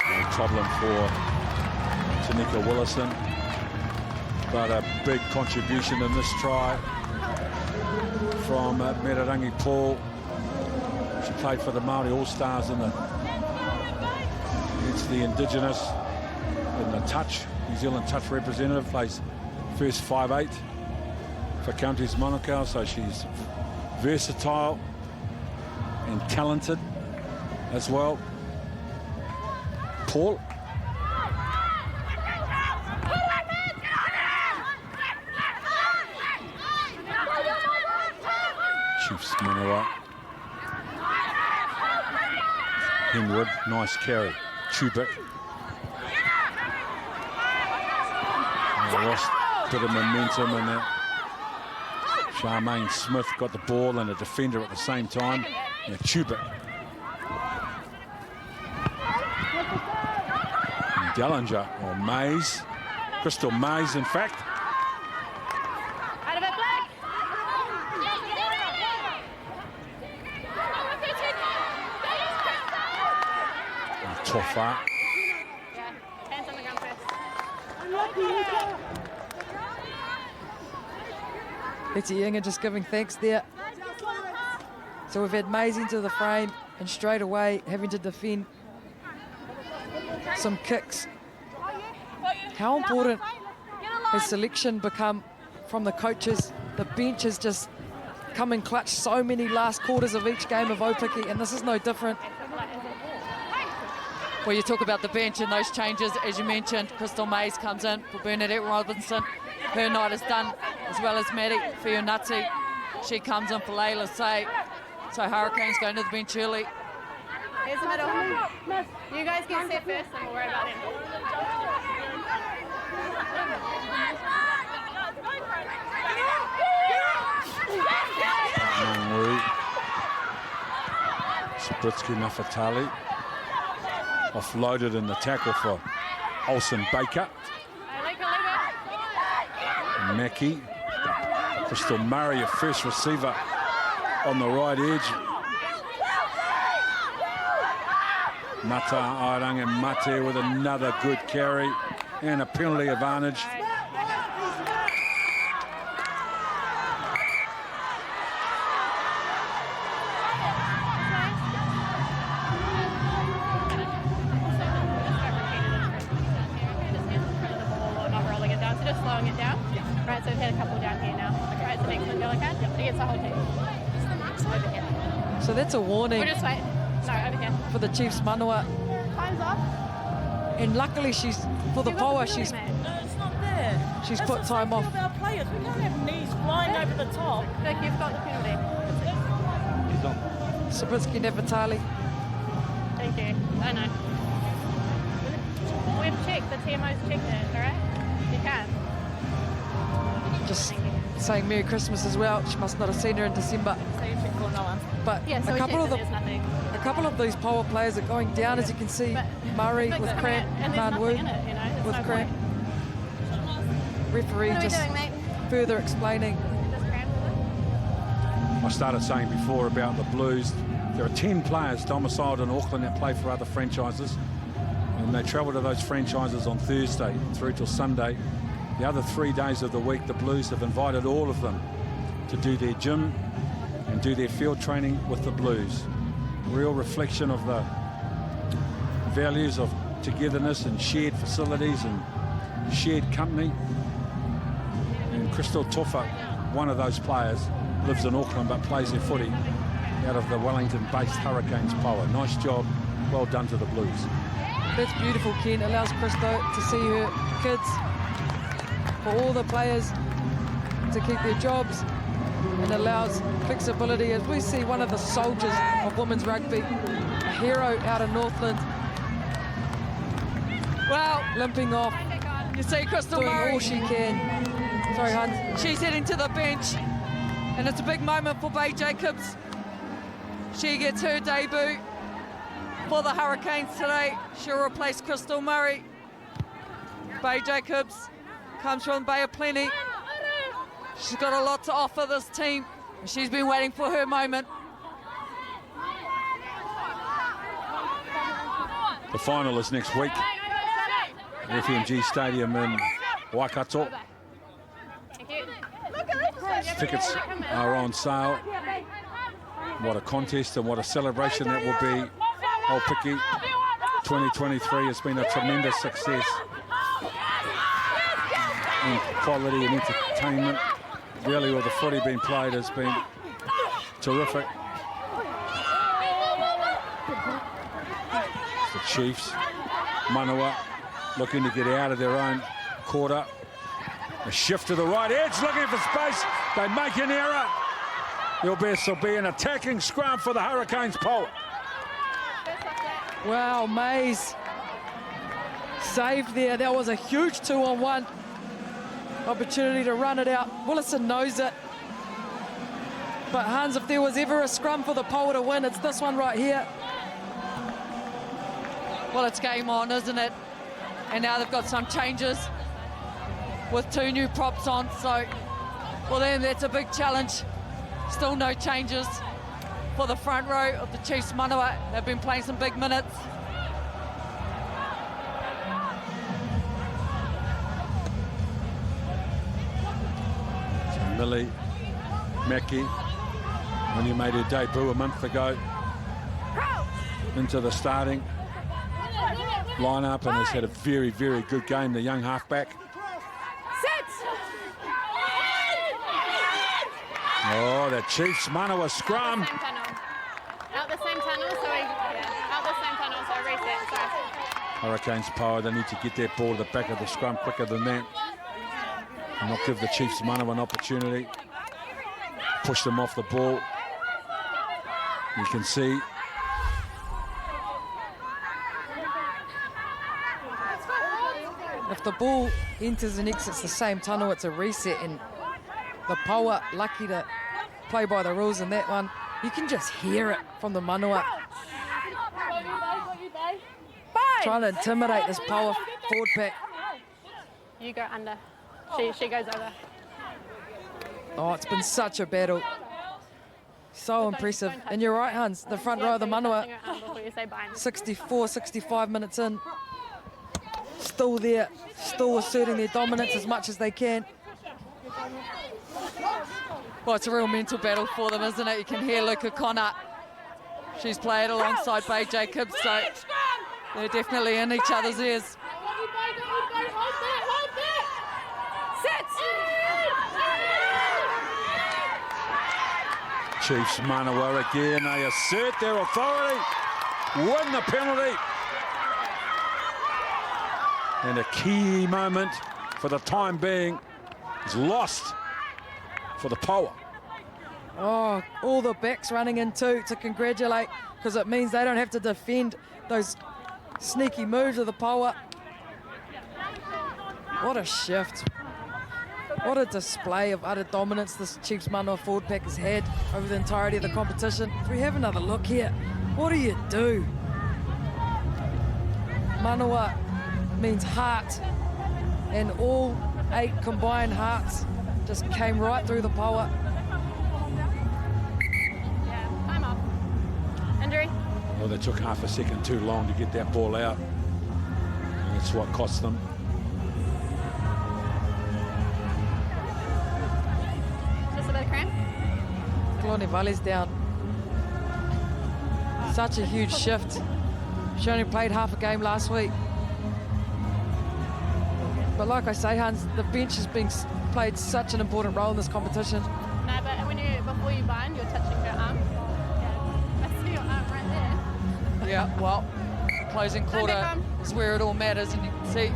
No problem for Tanika Willison, but a big contribution in this try from Merarangi Paul. She played for the Māori All-Stars against the Indigenous in the touch. New Zealand touch representative, plays first 5'8" for Counties Manukau, so she's versatile and talented as well. Paul. Chiefs Manawa. Henwood, nice carry. Chubik. Lost a bit of momentum in that. Charmaine Smith got the ball and a defender at the same time. Now Chubik. Dellinger, or Mays. Crystal Mays, in fact. Tofa. Betty Younger just giving thanks there. So we've had Mays into the frame and straight away having to defend some kicks. How important has selection become from the coaches? The bench has just come in clutch so many last quarters of each game of Aupiki, and this is no different. Well, you talk about the bench and those changes, as you mentioned. Crystal Mays comes in for Bernadette Robinson. Her night is done, as well as Maddie Fionazzi. She comes in for Layla Say. So Hurricanes going to the bench early. Here's the middle. You guys can sit first and we'll worry about it. Zabriskie Nafatali. Offloaded in the tackle for Olsen Baker. Mackie. Crystal Murray, a first receiver on the right edge. Mata Airang and Mate with another good carry and a penalty advantage. had a couple down here now. Okay, right, it's the next one, yellow card. Yep, it gets the whole team. Over here. So that's a warning. We'll just wait. No, over here. For the Chiefs, Manawa. Time's off. And luckily she's, for the Poua, she's... No, it's not there. She's put time off. Of our players. We can't have knees flying over the top. Look, you've got the penalty. Sabitsky Nefertali. Thank you. I know. We've checked. The TMO's checked it, all right? You can. Just saying Merry Christmas as well. She must not have seen her in December. So you checked for no one. But yeah, so a couple of there's nothing. A couple of these Poua players are going down, as you can see. Murray with cramp, Manwu with cramp. Referee just further explaining. I started saying before about the Blues. There are 10 players domiciled in Auckland that play for other franchises, and they travel to those franchises on Thursday through till Sunday. The other 3 days of the week, the Blues have invited all of them to do their gym and do their field training with the Blues. Real reflection of the values of togetherness and shared facilities and shared company. And Crystal Tofa, one of those players, lives in Auckland but plays their footy out of the Wellington-based Hurricanes Poua. Nice job, well done to the Blues. That's beautiful, Ken. Allows Christo to see her kids, for all the players to keep their jobs, and allows flexibility as we see one of the soldiers of women's rugby, a hero out of Northland. Well, limping off. You see Crystal doing Murray. all she can. Sorry, Hans. She's heading to the bench, and it's a big moment for Bay Jacobs. She gets her debut for the Hurricanes today. She'll replace Crystal Murray. Bay Jacobs comes from Bay of Plenty. She's got a lot to offer this team, and she's been waiting for her moment. The final is next week. FMG Stadium in Waikato. Tickets are on sale. What a contest and what a celebration that will be. Aupiki 2023 has been a tremendous success in quality and entertainment. Really, all the footy being played has been terrific. The Chiefs, Manawa, looking to get out of their own quarter. A shift to the right edge, looking for space. They make an error. There'll be an attacking scrum for the Hurricanes Poua. Wow, Mays saved there. That was a huge 2-on-1 opportunity to run it out. Willison knows it. But Hans, if there was ever a scrum for the Poua to win, it's this one right here. Well, it's game on, isn't it? And now they've got some changes with 2 new props on, so well then that's a big challenge. Still no changes for the front row of the Chiefs Manawa. They've been playing some big minutes. So Millie Mackie, when he made her debut a month ago, into the starting lineup and has had a very, very good game, the young halfback. Oh, the Chiefs Manawa scrum. Out the same tunnel, so out the same tunnel, so reset. Sorry. Hurricanes Poua, they need to get their ball to the back of the scrum quicker than that. And not give the Chiefs Manawa an opportunity. Push them off the ball. You can see. If the ball enters and exits the same tunnel, it's a reset, and the Poua lucky to play by the rules in that one. You can just hear it from the Manawa. Trying to intimidate this Poua forward pack. You go under. She goes over. Oh, it's been such a battle. So impressive. And you're right, Hans, the front row of the Manawa, 64, 65 minutes in. Still there, still asserting their dominance as much as they can. Well, it's a real mental battle for them, isn't it? You can hear Luca Connor. She's played alongside Bay Jacobs, so they're definitely in each other's ears. Chiefs Manawa again, they assert their authority, win the penalty. And a key moment for the time being is lost for the Poua. Oh, all the backs running in too to congratulate, because it means they don't have to defend those sneaky moves of the Poua. What a shift. What a display of utter dominance this Chiefs Manawa forward pack has had over the entirety of the competition. If we have another look here, what do you do? Manawa means heart, and all 8 combined hearts just came right through the Poua. Yeah, time off. Injury? Well, they took half a second too long to get that ball out, and that's what cost them. Just a bit of cramp? Kaloni Valley's down. Such a huge shift. She only played half a game last week. But like I say, Hans, the bench has played such an important role in this competition. No, but before you bind, you're touching her arm. Yeah, I see your arm right there. Yeah, well, closing quarter is where it all matters, and you can see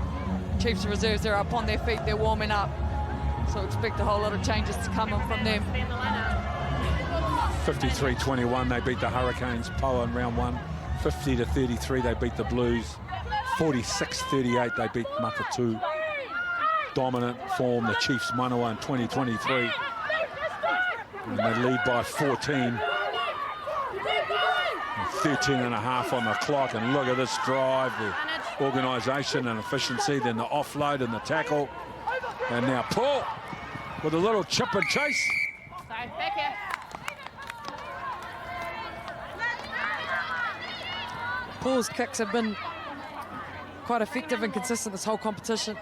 Chiefs reserves, they're up on their feet, they're warming up. So expect a whole lot of changes to come from them. 53-21, they beat the Hurricanes, Poua in round 1. 50-33, they beat the Blues. 46-38, they beat Makatu. Dominant form, the Chiefs Manawa in 2023. And they lead by 14. And 13 and a half on the clock, and look at this drive, the organisation and efficiency, then the offload and the tackle. And now Paul with a little chip and chase. Sorry, back here. Paul's kicks have been quite effective and consistent this whole competition.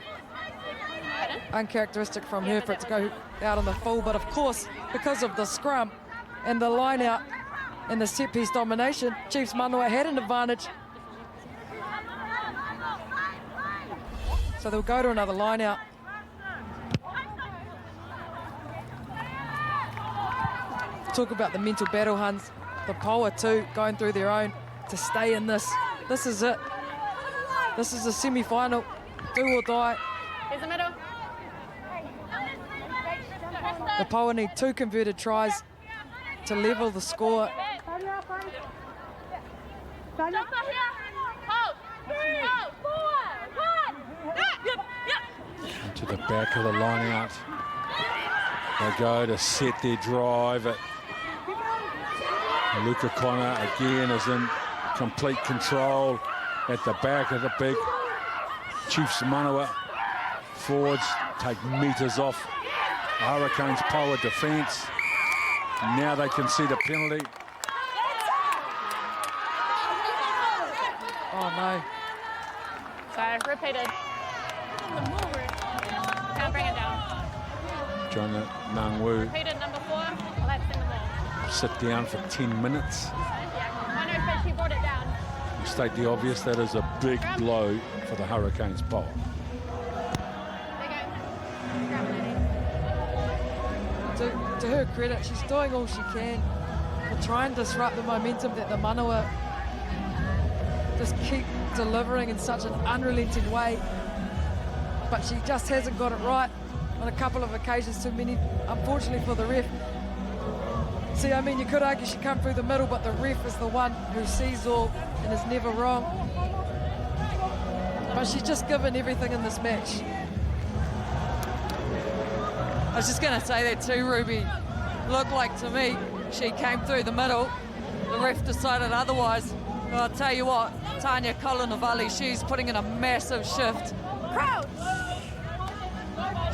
Uncharacteristic from her for it to go out on the full, but of course, because of the scrum and the line out and the set piece domination, Chiefs Manawa had an advantage. So they'll go to another line out. Talk about the mental battle, Hans. The Poua too, going through their own to stay in this. This is it. This is a semi-final. Do or die. Here's the middle. The Poua need 2 converted tries to level the score. To the back of the line out. They go to set their drive. Luka Connor again is in complete control at the back of the big Chiefs Manawa. Forwards take meters off Hurricanes Poua defence. Now they can see the penalty. Oh no. Sorry, repeated. Can't bring it down. Jonah Nangwu Repeated number 4. Well, that's in the ball. sit down for 10 minutes. I know, but she brought it down. State the obvious, that is a big blow for the Hurricanes Poua. To her credit, she's doing all she can to try and disrupt the momentum that the Manawa just keep delivering in such an unrelenting way. But she just hasn't got it right on a couple of occasions too many, unfortunately for the ref. See, I mean, you could argue she come through the middle, but the ref is the one who sees all and is never wrong. But she's just given everything in this match. I was just going to say that too, Ruby. Looked like to me she came through the middle. The ref decided otherwise. But I'll tell you what, Tanya Kolonavali, she's putting in a massive shift. Crouch!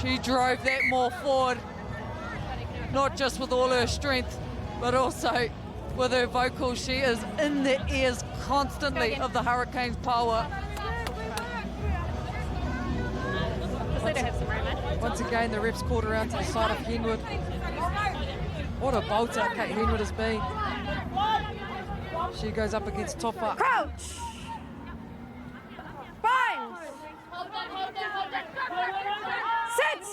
She drove that more forward, not just with all her strength, but also with her vocals. She is in the ears constantly of the Hurricanes Poua. Once again, the ref's called around to the side of Henwood. What a bolter Kate Henwood has been. She goes up against Topa. Crouch! Bind! Sit!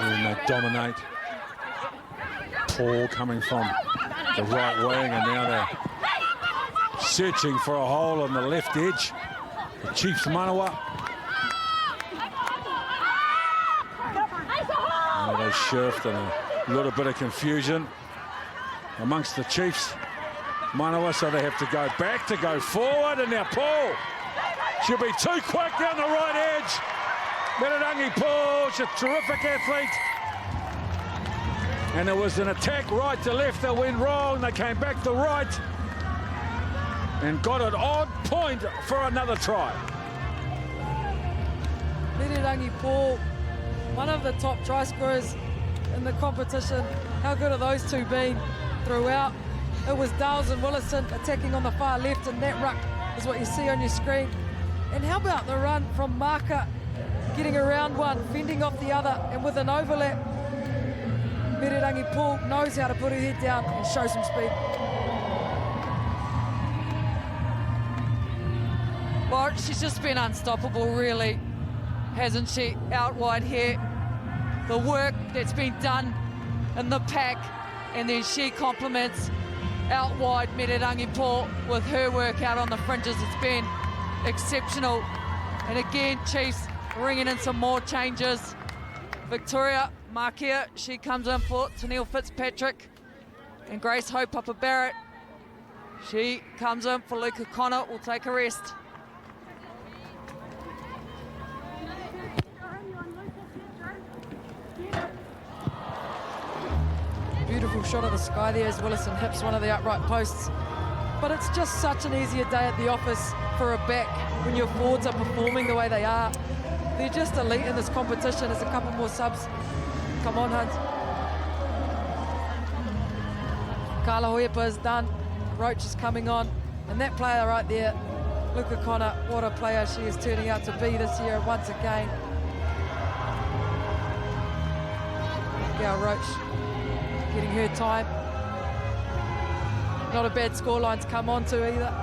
And they dominate. Poua coming from the right wing, and now they're searching for a hole on the left edge. The Chiefs Manawa. They shift and a little bit of confusion amongst the Chiefs Manawa, so they have to go back to go forward, and now Poua should be too quick down the right edge. Manarangi Poua, she's a terrific athlete. And there was an attack right to left that went wrong. They came back to right and got it on point for another try. Manarangi Poua, one of the top try scorers in the competition. How good have those two been throughout? It was Dales and Willison attacking on the far left, and that ruck is what you see on your screen. And how about the run from Marker, getting around one, fending off the other, and with an overlap, Manarangi Poua knows how to put her head down and show some speed. Well, she's just been unstoppable, really, hasn't she? Out wide here. The work that's been done in the pack, and then she complements out wide Manarangi Poua with her work out on the fringes. It's been exceptional. And again, Chiefs bringing in some more changes. Victoria Markia, she comes in for Tennille Fitzpatrick, and Grace Hope Upper Barrett, she comes in for Luca Connor, will take a rest. Beautiful shot of the sky there as Willison hips one of the upright posts. But it's just such an easier day at the office for a back when your forwards are performing the way they are. They're just elite in this competition. There's a couple more subs. Come on, Hunt. Carla Hoiapa is done. Roach is coming on. And that player right there, Luca Connor, what a player she is turning out to be this year once again. Gail Roach getting her time. Not a bad scoreline to come on to either.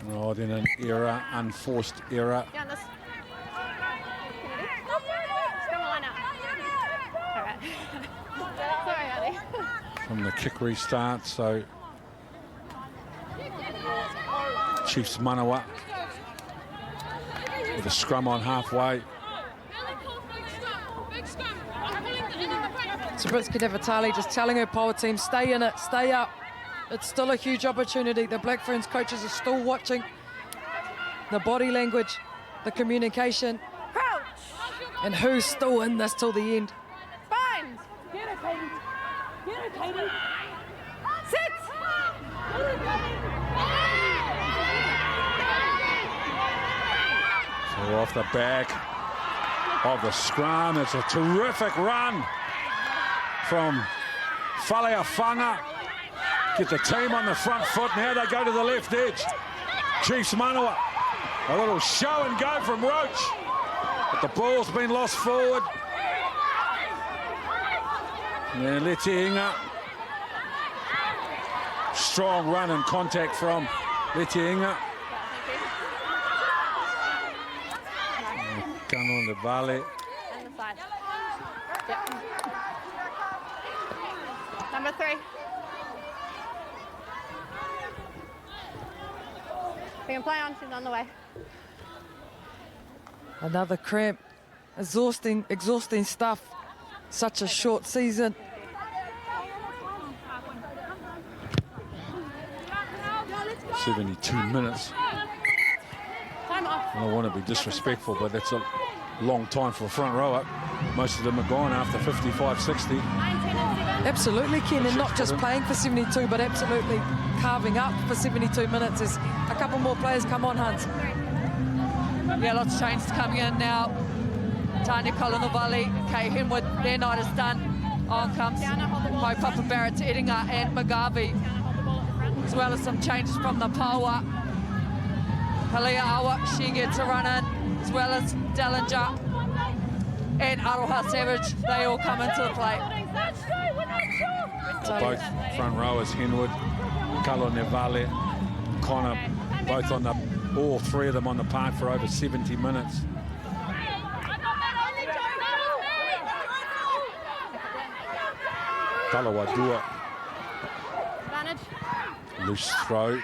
Right in an error, unforced error. From the kick restart, so Chiefs Manawa with a scrum on halfway. Sabritsky Devatali just telling her Poua team, stay in it, stay up. It's still a huge opportunity. The Black Ferns coaches are still watching the body language, the communication, and who's still in this till the end. Fine. Get it, Katie. Get it, Katie. Sit. So off the back of the scrum, it's a terrific run from Faleafanga. Get the team on the front foot. Now they go to the left edge. Chiefs Manawa. A little show and go from Roach. But the ball's been lost forward. Now Leti Inga. Strong run and contact from Leti Inga. Gun on the valley. And the side. Yep. Number 3. We can play on, she's on the way. Another cramp. Exhausting stuff. Such a short season. "72 minutes. Time off. I don't want to be disrespectful, but that's a long time for a front rower. Most of them are gone after 55, 60. Absolutely, Ken, and not just playing for 72, but absolutely carving up for 72 minutes as a couple more players come on, Hans. Yeah, lots of changes coming in now. Tanya Kolonovali, Kay Henwood, their night is done. On comes Hope Upper Barrett to Edinga and McGarvey, as well as some changes from the Poua. Halia Awa, she gets a run in, as well as Dellinger and Aroha Savage. They all come into the play. Both front rowers, Henwood, Kalo Nevale, Connor, both on the all three of them on the park for over 70 minutes. Talawadua. Loose throw.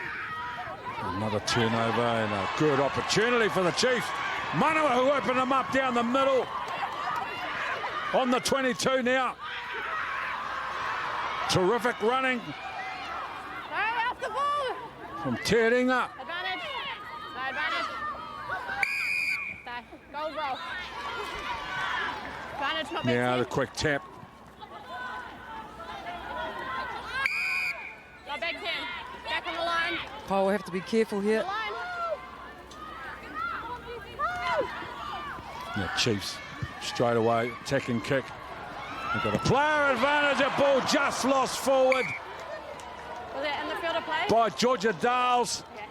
Another turnover and a good opportunity for the Chiefs. Manawa who opened them up down the middle. On the 22 now. Terrific running. From Teringa. Advantage. No advantage. Stay. Gold roll. Advantage, not Now big the quick tap. Go back 10. Back on the line. Poua will have to be careful here. Yeah, Chiefs straight away, attacking kick. They've got a player advantage, that ball just lost forward Was it in the field of play? by Georgia Dales. Okay.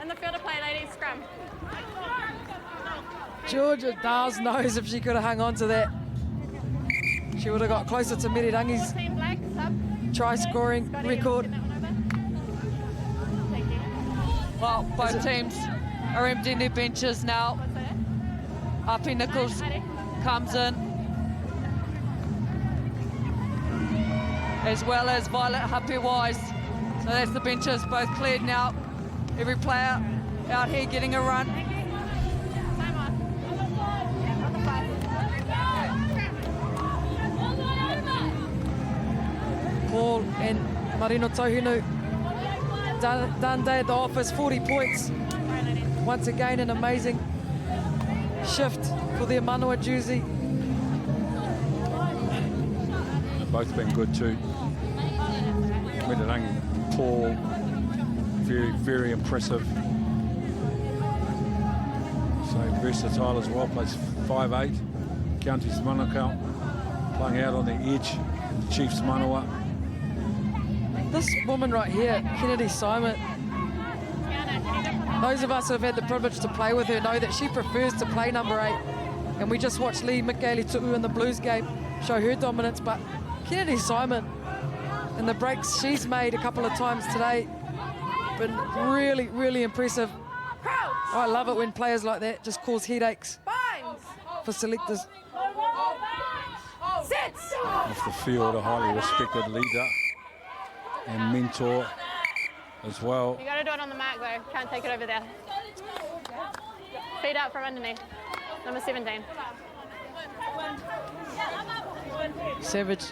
In the field of play, ladies, scrum. Georgia Dales knows if she could have hung on to that, she would have got closer to Mirirangi's Team black, sub. try scoring record. Well, both teams are emptying their benches now. Api Nichols comes in, as well as Violet Hape-Wise. So that's the benches both cleared now. Every player out here getting a run. Paul and Marino Tohinu done day at the office, 40 points. Once again, an amazing shift for the Manawa jersey. They've both been good too. Mirirangi, Paul, very, very impressive. So versatile as well, plays 5'8", Counties Manukau, playing out on the edge, Chiefs Manawa. This woman right here, Kennedy Simon, those of us who have had the privilege to play with her know that she prefers to play number 8. And we just watched Lee Mikaeli Tu'u in the Blues game show her dominance, but Kennedy Simon and the breaks she's made a couple of times today, been really, really impressive. I love it when players like that just cause headaches for selectors. Off the field, a highly respected leader and mentor as well. You got to do it on the mark, though. Can't take it over there. Feet up from underneath. Number 17. Savage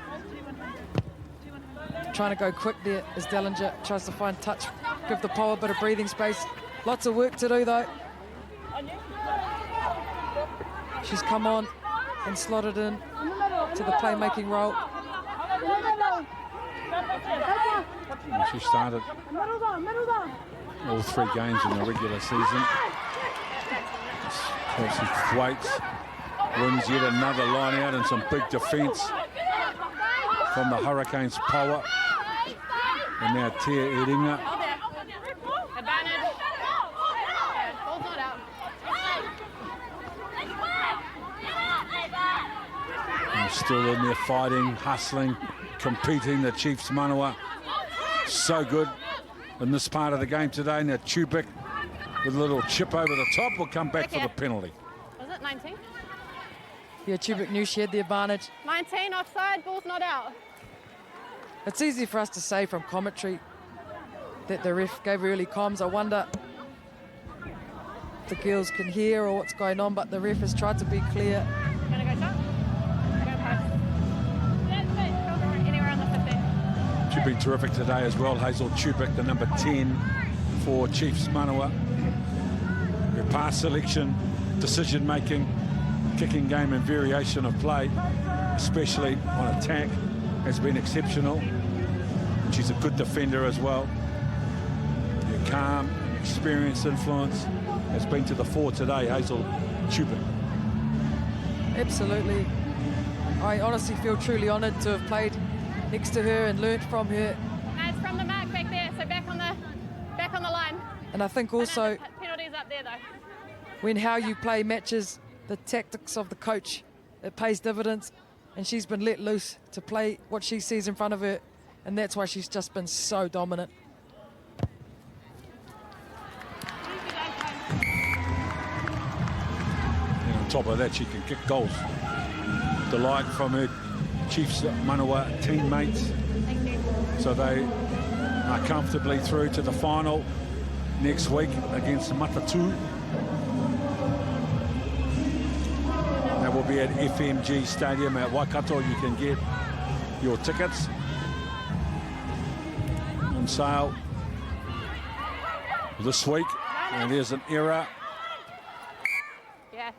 trying to go quick there as Dellinger tries to find touch, give the Poua a bit of breathing space. Lots of work to do though. She's come on and slotted in to the playmaking role. And she started all 3 games in the regular season. Kelsey Thwaites wins yet another line out and some big defence from the Hurricanes Poua. And now Tia Eringa. And still in there fighting, hustling, competing, the Chiefs Manawa. So good in this part of the game today. Now Chubik with a little chip over the top will come back for the penalty. Was it 19? Yeah, Chubik knew she had the advantage. 19 offside, ball's not out. It's easy for us to say from commentary that the ref gave early comms. I wonder if the girls can hear or what's going on, but the ref has tried to be clear. Gonna go shot? Go post. Anywhere on the 15. She's been terrific today as well. Hazel Chubik, the number 10 for Chiefs Manawa. Her pass selection, decision making, kicking game and variation of play, especially on attack, has been exceptional. And she's a good defender as well. Her calm, experienced influence has been to the fore today, Hazel Chubik. Absolutely. I honestly feel truly honoured to have played next to her and learnt from her. No, it's from the mark back there, so back on the line. And I think also Penalties up there though. when how you play matches, the tactics of the coach, it pays dividends. And she's been let loose to play what she sees in front of her. And that's why she's just been so dominant. top of that, she can kick goals. Delight from her Chiefs Manawa teammates. So they are comfortably through to the final next week against Matatu. That will be at FMG Stadium at Waikato. You can get your tickets on sale this week. And there's an error. Yeah.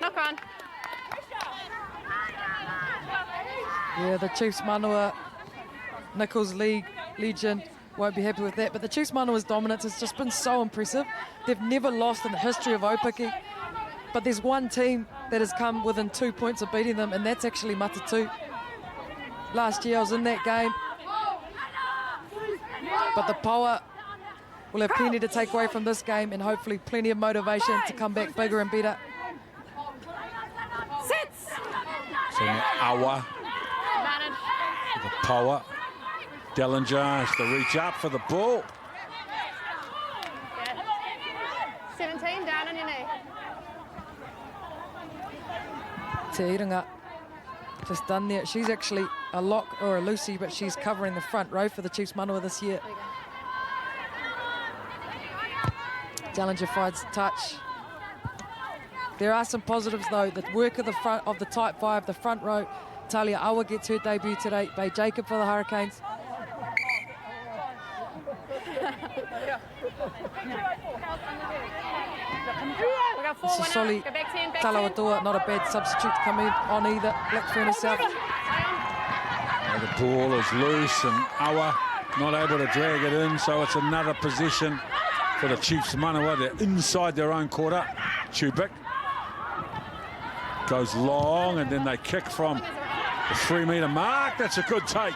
Knock on. Yeah, the Chiefs Manawa Nichols Legion won't be happy with that. But the Chiefs Manawa's dominance has just been so impressive. They've never lost in the history of Aupiki. But there's one team that has come within 2 points of beating them, and that's actually Matatu. Last year I was in that game. But the Poua will have plenty to take away from this game, and hopefully plenty of motivation to come back bigger and better. Sits. So now Awa, the Poua. Dellinger has to reach up for the ball. Yeah. 17 down on your knee. Te Iringa just done there. She's actually a lock or a Lucy, but she's covering the front row for the Chiefs Manawa this year. Dellinger finds touch. There are some positives though. The work of the front of the tight five, the front row. Talia Awa gets her debut today. Bay Jacob for the Hurricanes. Sisoli Talawatua, not a bad substitute to come in on either. Blackfern herself. The ball is loose and Awa not able to drag it in, so it's another possession for the Chiefs Manawa. They're inside their own quarter. Chubik goes long and then they kick from the 3-metre mark. That's a good take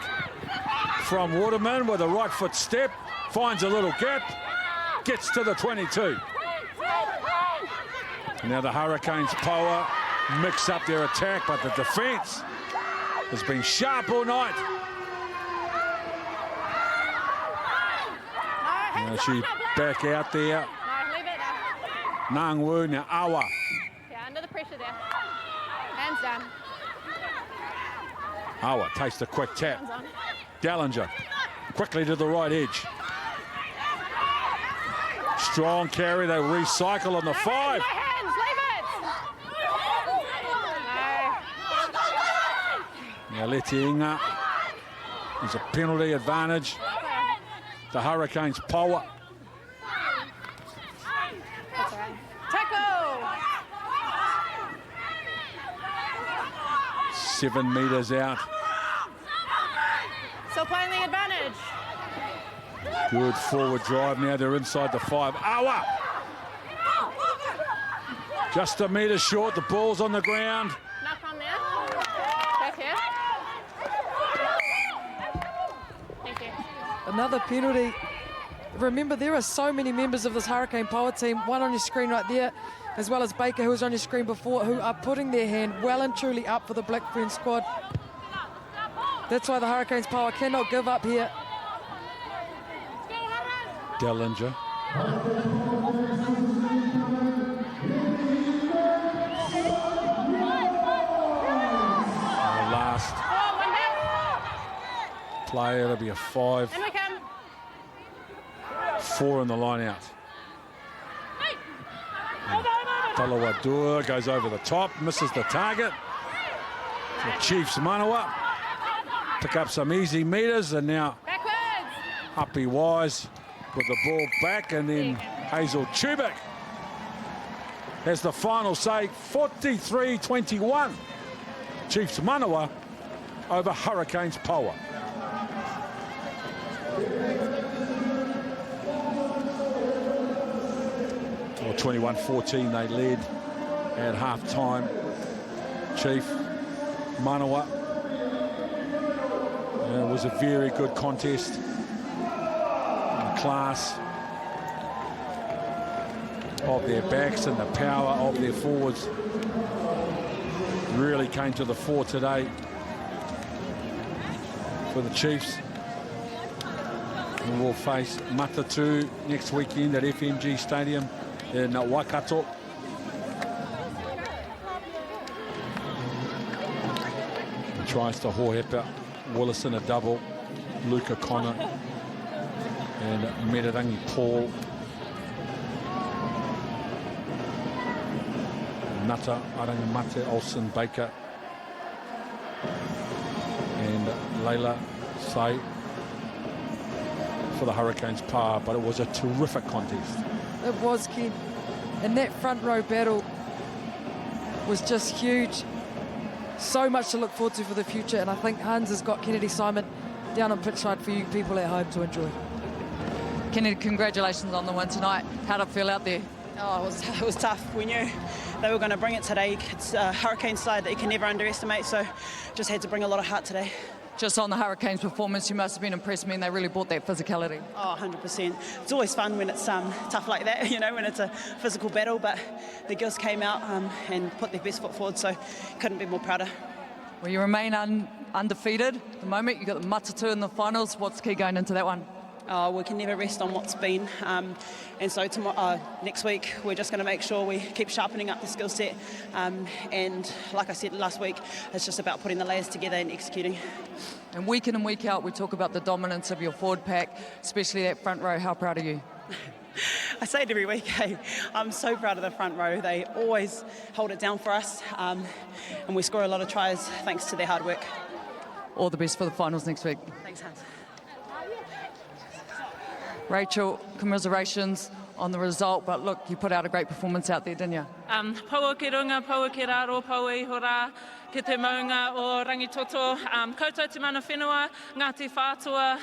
from Waterman with a right foot step. Finds a little gap. Gets to the 22. Now the Hurricanes Poua mix up their attack, but the defence has been sharp all night. Now she back out there. Nang Wu, now Awa. Yeah, under the pressure there. Hands down. Awa takes the quick tap. Dellinger quickly to the right edge. Strong carry, they recycle on the 5. No hands, leave it! Now Letiinga, there's a penalty advantage. The Hurricanes Poua. Tackle! 7 metres out. Still playing the advantage. Good forward drive, now they're inside the 5. Awa! Just a metre short, the ball's on the ground. Knock on there. Back here. Thank you. Another penalty. Remember, there are so many members of this Hurricane Power team, one on your screen right there, as well as Baker, who was on your screen before, who are putting their hand well and truly up for the Blackfern squad. That's why the Hurricanes Power cannot give up here. Dellinger. The last player, it'll be a 5. And we come. 4 in the line out. Talawadua goes over the top, misses the target. The Chiefs Manawa pick up some easy meters, and now Happy Wise with the ball back, and then Hazel Chubik has the final say. 43-21. Chiefs Manawa over Hurricanes Poua. Well, 21-14 they led at half-time. Chief Manawa. It was a very good contest. The class of their backs and the power of their forwards really came to the fore today for the Chiefs. And we'll face Matatu next weekend at FMG Stadium in Waikato. tries to Hohepa, Willison a double, Luca Connor and Metarangi Paul. Nutter, Arangamate, Olsen, Baker and Leila Say for the Hurricanes par, but it was a terrific contest. It was, Ken. And that front row battle was just huge. So much to look forward to for the future, and I think Hans has got Kennedy Simon down on pitchside for you people at home to enjoy. Kennedy, congratulations on the win tonight. How'd it feel out there? Oh, it was tough. We knew they were going to bring it today. It's a Hurricane side that you can never underestimate, so just had to bring a lot of heart today. Just on the Hurricanes' performance, you must have been impressed. I mean, they really brought that physicality. Oh, 100%. It's always fun when it's tough like that, you know, when it's a physical battle, but the girls came out and put their best foot forward, so couldn't be more prouder. Well, you remain undefeated at the moment. You've got the Matatu in the finals. What's key going into that one? We can never rest on what's been, and so next week we're just going to make sure we keep sharpening up the skill set, and like I said last week, it's just about putting the layers together and executing. And week in and week out we talk about the dominance of your forward pack, especially that front row. How proud are you? I say it every week, hey. I'm so proud of the front row. They always hold it down for us, and we score a lot of tries thanks to their hard work. All the best for the finals next week. Thanks, Hans. Rachel, commiserations on the result, but look, you put out a great performance out there, didn't you? Poua ki runga, poua ki raro, poua I hora, ki te maunga o rangitoto, koutou te mana whenua, Ngāti Whātua,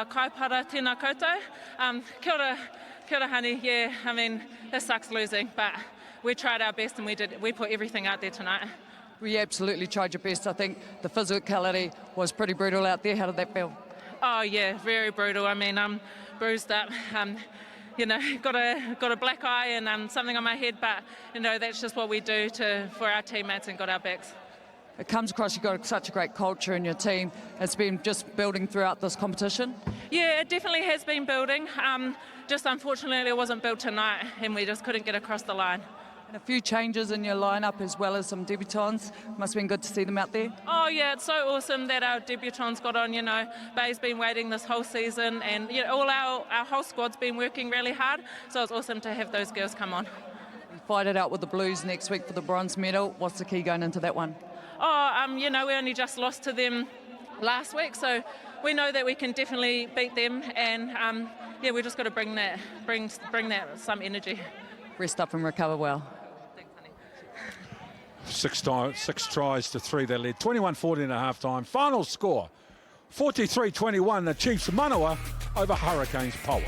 kaipara tēnā koutou. Kia ora, honey, yeah, I mean, it sucks losing, but we tried our best and we put everything out there tonight. We absolutely tried your best. I think the physicality was pretty brutal out there. How did that feel? Oh yeah, very brutal. I mean, I'm bruised up. You know, got a black eye and something on my head, but you know that's just what we do for our teammates and got our backs. It comes across you've got such a great culture in your team. It's been just building throughout this competition. Yeah, it definitely has been building. Just unfortunately, it wasn't built tonight, and we just couldn't get across the line. And a few changes in your lineup as well as some debutants. Must have been good to see them out there. Oh yeah, it's so awesome that our debutants got on. You know, Bay's been waiting this whole season, and you know, all our whole squad's been working really hard. So it's awesome to have those girls come on. You fight it out with the Blues next week for the bronze medal. What's the key going into that one? Oh, you know, we only just lost to them last week, so we know that we can definitely beat them, and yeah, we just got to bring that some energy. Rest up and recover well. Six tries to 3 they led, 21-14 at half time. Final score, 43-21, the Chiefs Manawa over Hurricanes Poua.